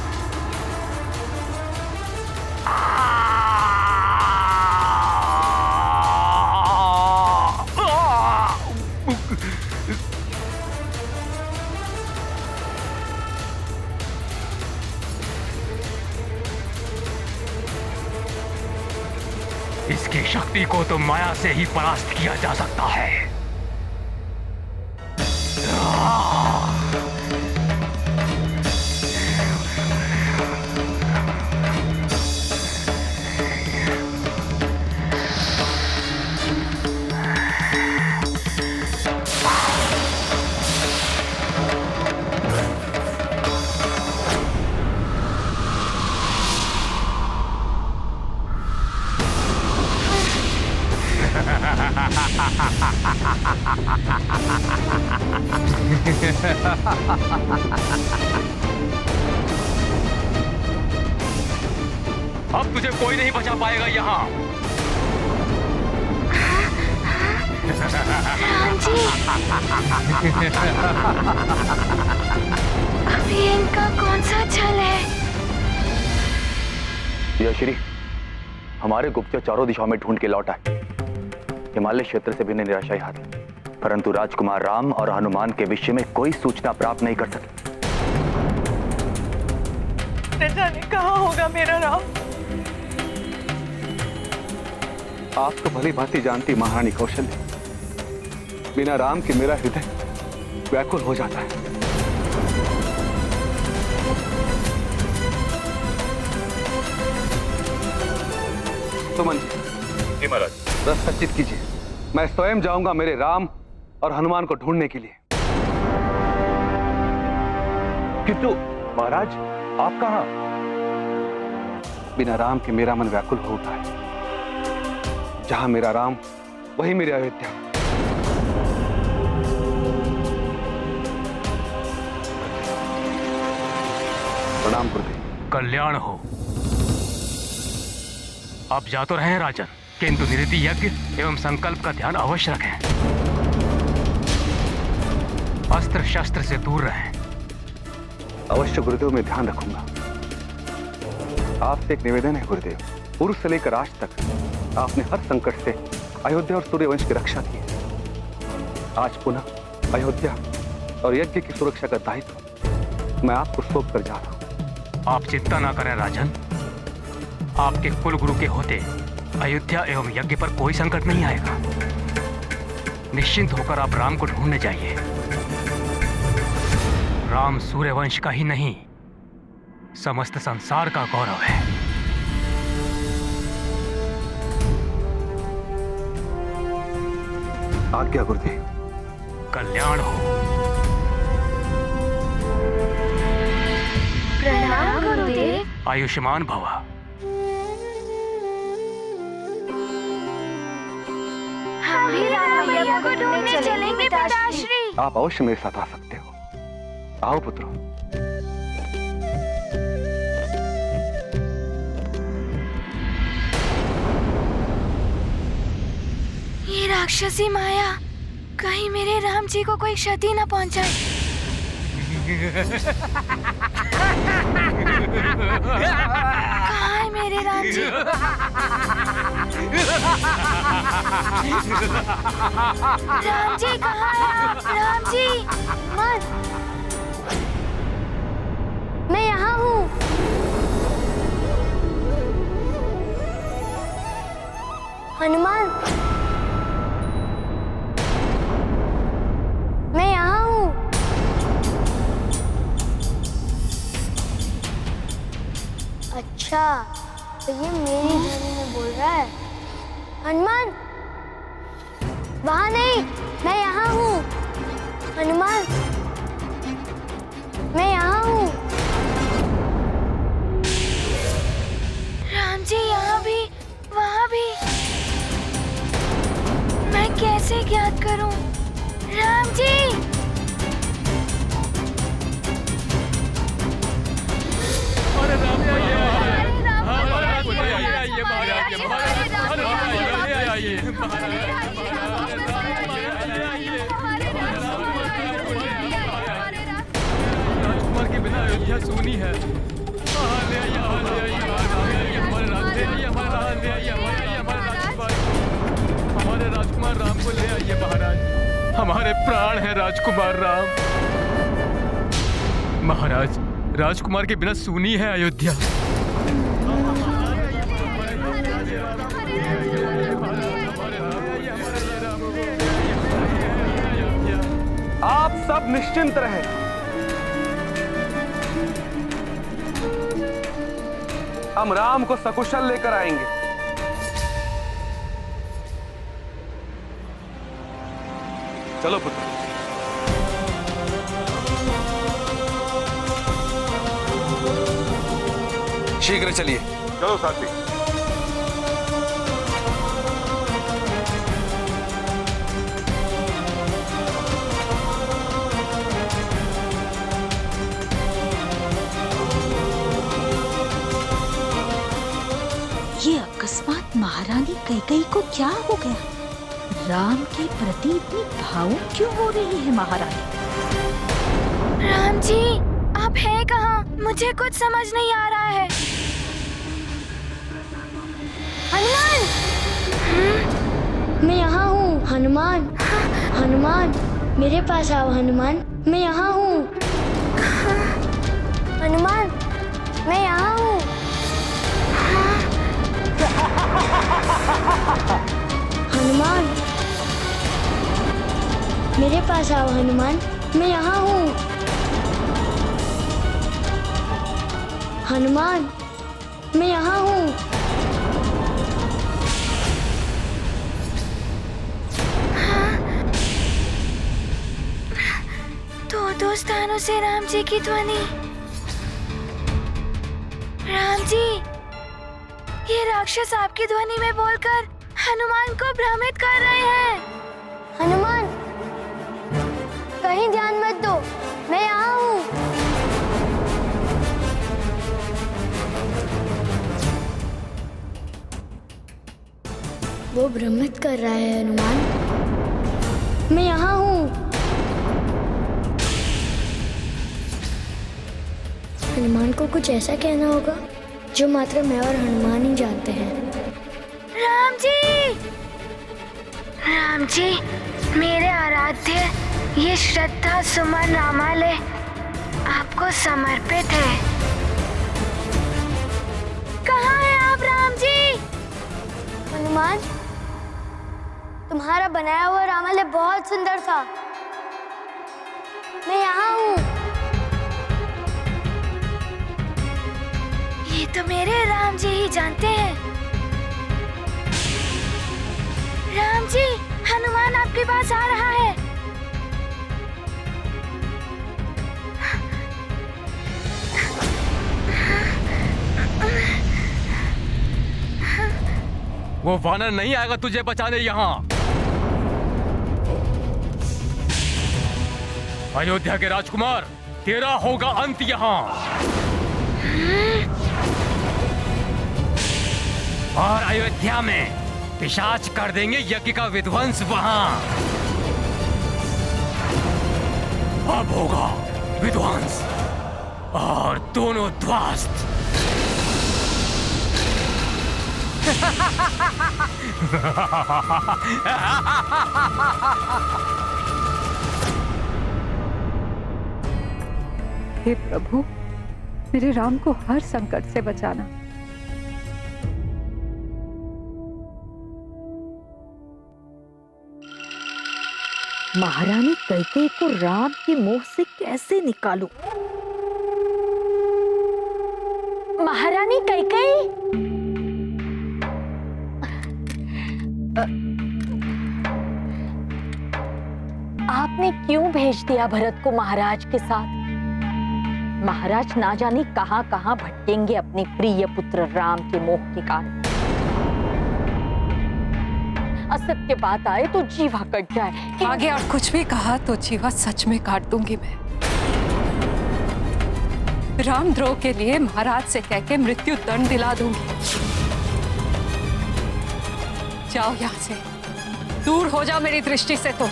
इसकी शक्ति को तो माया से ही परास्त किया जा सकता है। अब तुझे कोई नहीं बचा पाएगा यहाँ। अभी इनका कौन सा छल है? यशरी, हमारे गुप्तचर चारों दिशाओं में ढूंढ के लौट आए। हिमालय क्षेत्र से भी इन्हें निराशा ही हाथ, परंतु राजकुमार राम और हनुमान के विषय में कोई सूचना प्राप्त नहीं कर सके। न जाने कहाँ होगा मेरा राम। आप तो भली भांति जानती महारानी कौशल्या, बिना राम के मेरा हृदय व्याकुल हो जाता है। सुमन जी, महाराज रस सच्चित कीजिए। मैं स्वयं जाऊंगा मेरे राम और हनुमान को ढूंढने के लिए। किंतु महाराज आप कहां? बिना राम के मेरा मन व्याकुल हो उठा है। जहां मेरा राम वही मेरी अयोध्या। प्रणाम गुरुदेव। कल्याण हो। आप जा तो रहे हैं राजन, किंतु निरति यज्ञ एवं संकल्प का ध्यान अवश्य रखें। अस्त्र शस्त्र से दूर रहें। अवश्य गुरुदेव, मैं ध्यान रखूंगा। आपसे एक निवेदन है गुरुदेव। पूर्व से लेकर आज तक आपने हर संकट से अयोध्या और सूर्यवंश की रक्षा की है। आज पुनः अयोध्या और यज्ञ की सुरक्षा का दायित्व मैं आपको सौंप कर जा रहा हूं। आप चिंता ना करें राजन। आपके कुल गुरु के होते अयोध्या एवं यज्ञ पर कोई संकट नहीं आएगा। निश्चिंत होकर आप राम को ढूंढने जाइए। राम सूर्यवंश का ही नहीं, समस्त संसार का गौरव है। आज्ञा गुरुदेव। कल्याण हो। प्रणाम गुरुदेव। आयुष्मान भव। हम भी राम भैया को ढूंढने चलेंगे पिताश्री। आप अवश्य मेरे साथ आ सकते हो। आओ पुत्रों। ये राक्षसी माया कहीं मेरे राम जी को कोई क्षति न पहुंचाए। कहाँ है मेरे राम जी? राम जी कहाँ है आप? राम जी मत। मैं यहाँ हूँ। हनुमान, मैं यहाँ हूँ। अच्छा, तो ये मेरी ध्वनि में बोल रहा है। हनुमान, वहाँ नहीं, मैं यहाँ हूँ। हनुमान, मैं यहाँ हूँ। राम जी यहाँ भी, वहाँ भी। मैं कैसे ज्ञात करूं? राम जी! अरे राम हमारे प्राण हैं राजकुमार राम। महाराज, राजकुमार के बिना सूनी है अयोध्या। आप सब निश्चिंत रहें। हम राम को सकुशल लेकर आएंगे। चलो पुत्र। शीघ्र चलिए। चलो साथी। ये अकस्मात महारानी कैकेयी को क्या हो गया? राम के प्रति इतनी भावुक क्यों हो रही है महारानी? राम जी, आप हैं कहाँ? मुझे कुछ समझ नहीं आ रहा है। हनुमान! मैं यहाँ हूँ हनुमान। हनुमान, मेरे पास आओ हनुमान। मैं यहाँ हूँ। हनुमान, मैं यहाँ हूँ। हनुमान, मेरे पास आओ हनुमान। मैं यहाँ हूँ। हनुमान, मैं यहाँ हूँ। दो स्थानों से राम जी की ध्वनि। राम जी, ये राक्षस आपकी ध्वनि में बोलकर हनुमान को भ्रमित कर रहे हैं। हनुमान, कहीं ध्यान मत दो, मैं यहाँ हूँ। वो भ्रमित कर रहा है हनुमान। मैं यहाँ हूँ। हनुमान को कुछ ऐसा कहना होगा जो मात्र मैं और हनुमान ही जानते हैं। राम जी! राम जी, मेरे आराध्य, ये श्रद्धा सुमन रामालय आपको समर्पित है। कहाँ हैं आप राम जी? हनुमान, तुम्हारा बनाया हुआ रामालय बहुत सुंदर था। मैं यहाँ हूँ। ये तो मेरे राम जी ही जानते हैं। राम जी, हनुमान आपके पास आ रहा है। वो वानर नहीं आएगा तुझे बचाने यहाँ। अयोध्या के राजकुमार, तेरा होगा अंत यहाँ। और अयोध्या में पिशाच कर देंगे यज्ञ का विध्वंस वहां। अब होगा विध्वंस और दोनों ध्वस्त। हे प्रभु, मेरे राम को हर संकट से बचाना। महारानी कैकेयी को राम के मोह से कैसे निकालूं? महारानी कैकेयी, आपने क्यों भेज दिया भरत को महाराज के साथ? महाराज ना जाने कहां कहां भटकेंगे अपने प्रिय पुत्र राम के मोह के कारण। असत्य बात आए तो जीवा कट जाए। आगे और कुछ भी कहा तो जीवा सच में काट दूंगी मैं। रामद्रोह के लिए महाराज से कह के मृत्यु दंड दिला दूंगी। जाओ यहाँ से, दूर हो जाओ मेरी दृष्टि से। तो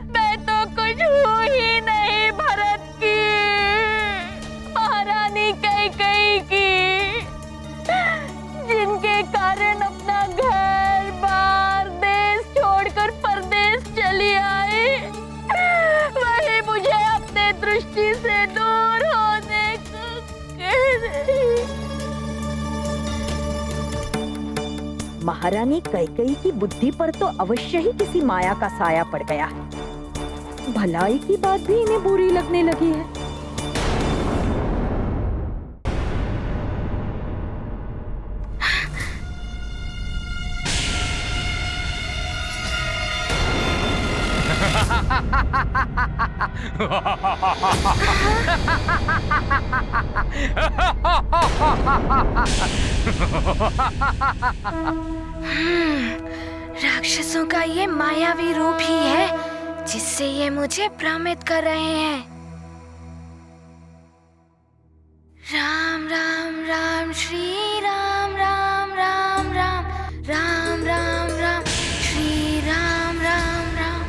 मैं तो कुछ हूँ ही नहीं भरत की, महारानी कैकेयी की। महारानी कैकेयी की बुद्धि पर तो अवश्य ही किसी माया का साया पड़ गया है। भलाई की बात भी इन्हें बुरी लगने लगी है। राक्षसों का ये मायावी रूप ही है जिससे ये मुझे भ्रमित कर रहे हैं। राम राम राम श्री राम राम राम राम राम राम राम श्री राम राम राम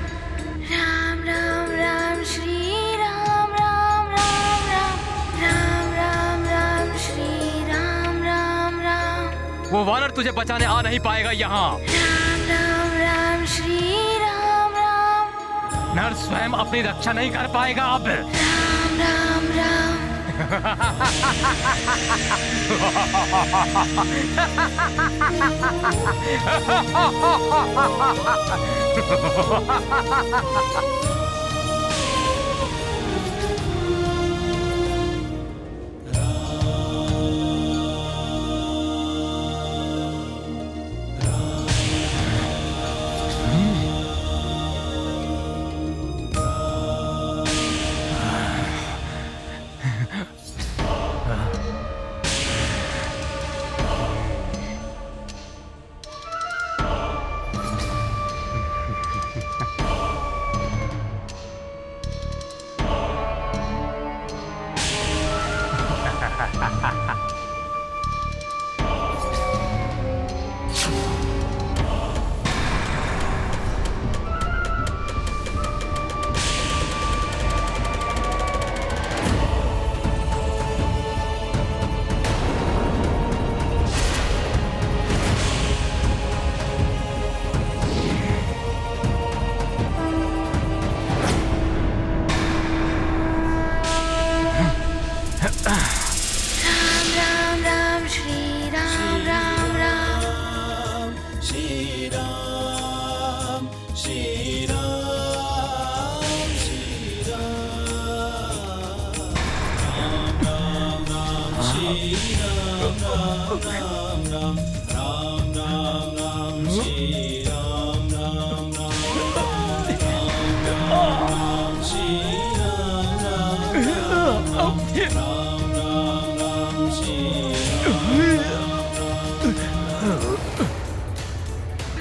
राम राम राम श्री राम राम राम राम राम राम राम श्री राम राम राम। वो वानर तुझे बचाने आ नहीं पाएगा यहाँ। राम राम राम श्री राम राम। नर स्वयं अपनी रक्षा नहीं कर पाएगा अब। राम राम राम।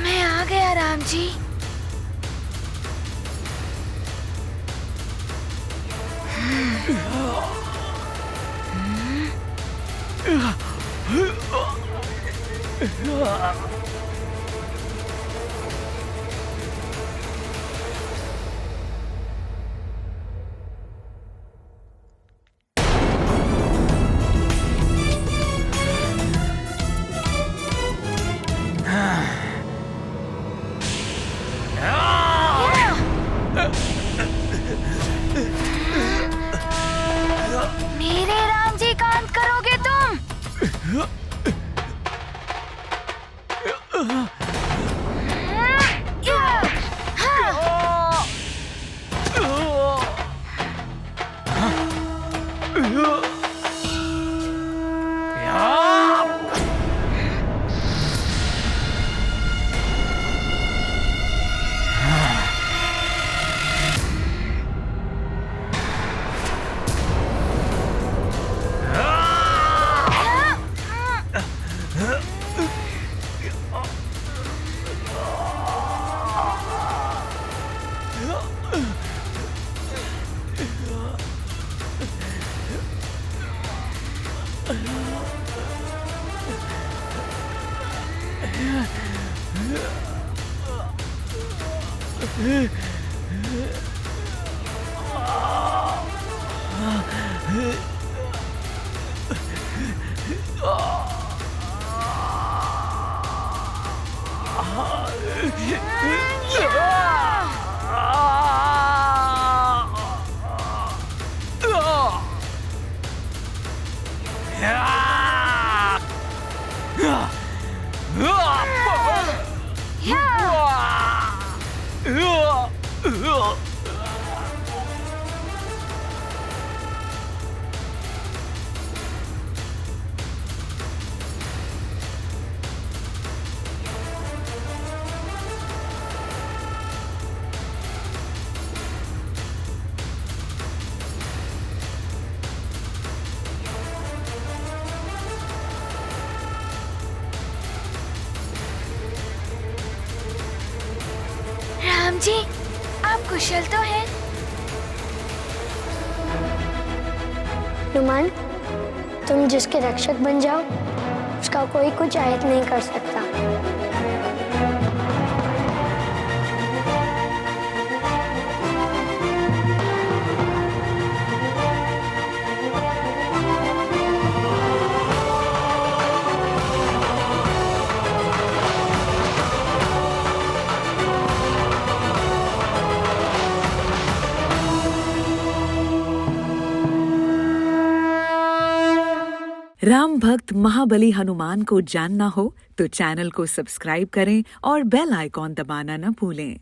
मैं आ गया राम जी। मेरे राम जी का अंत करोगे तुम? जी, आप कुशल तो हैं? हनुमान, तुम जिसके रक्षक बन जाओ उसका कोई कुछ आहत नहीं कर सकता। राम भक्त महाबली हनुमान को जानना हो तो चैनल को सब्सक्राइब करें और बेल आइकॉन दबाना न भूलें।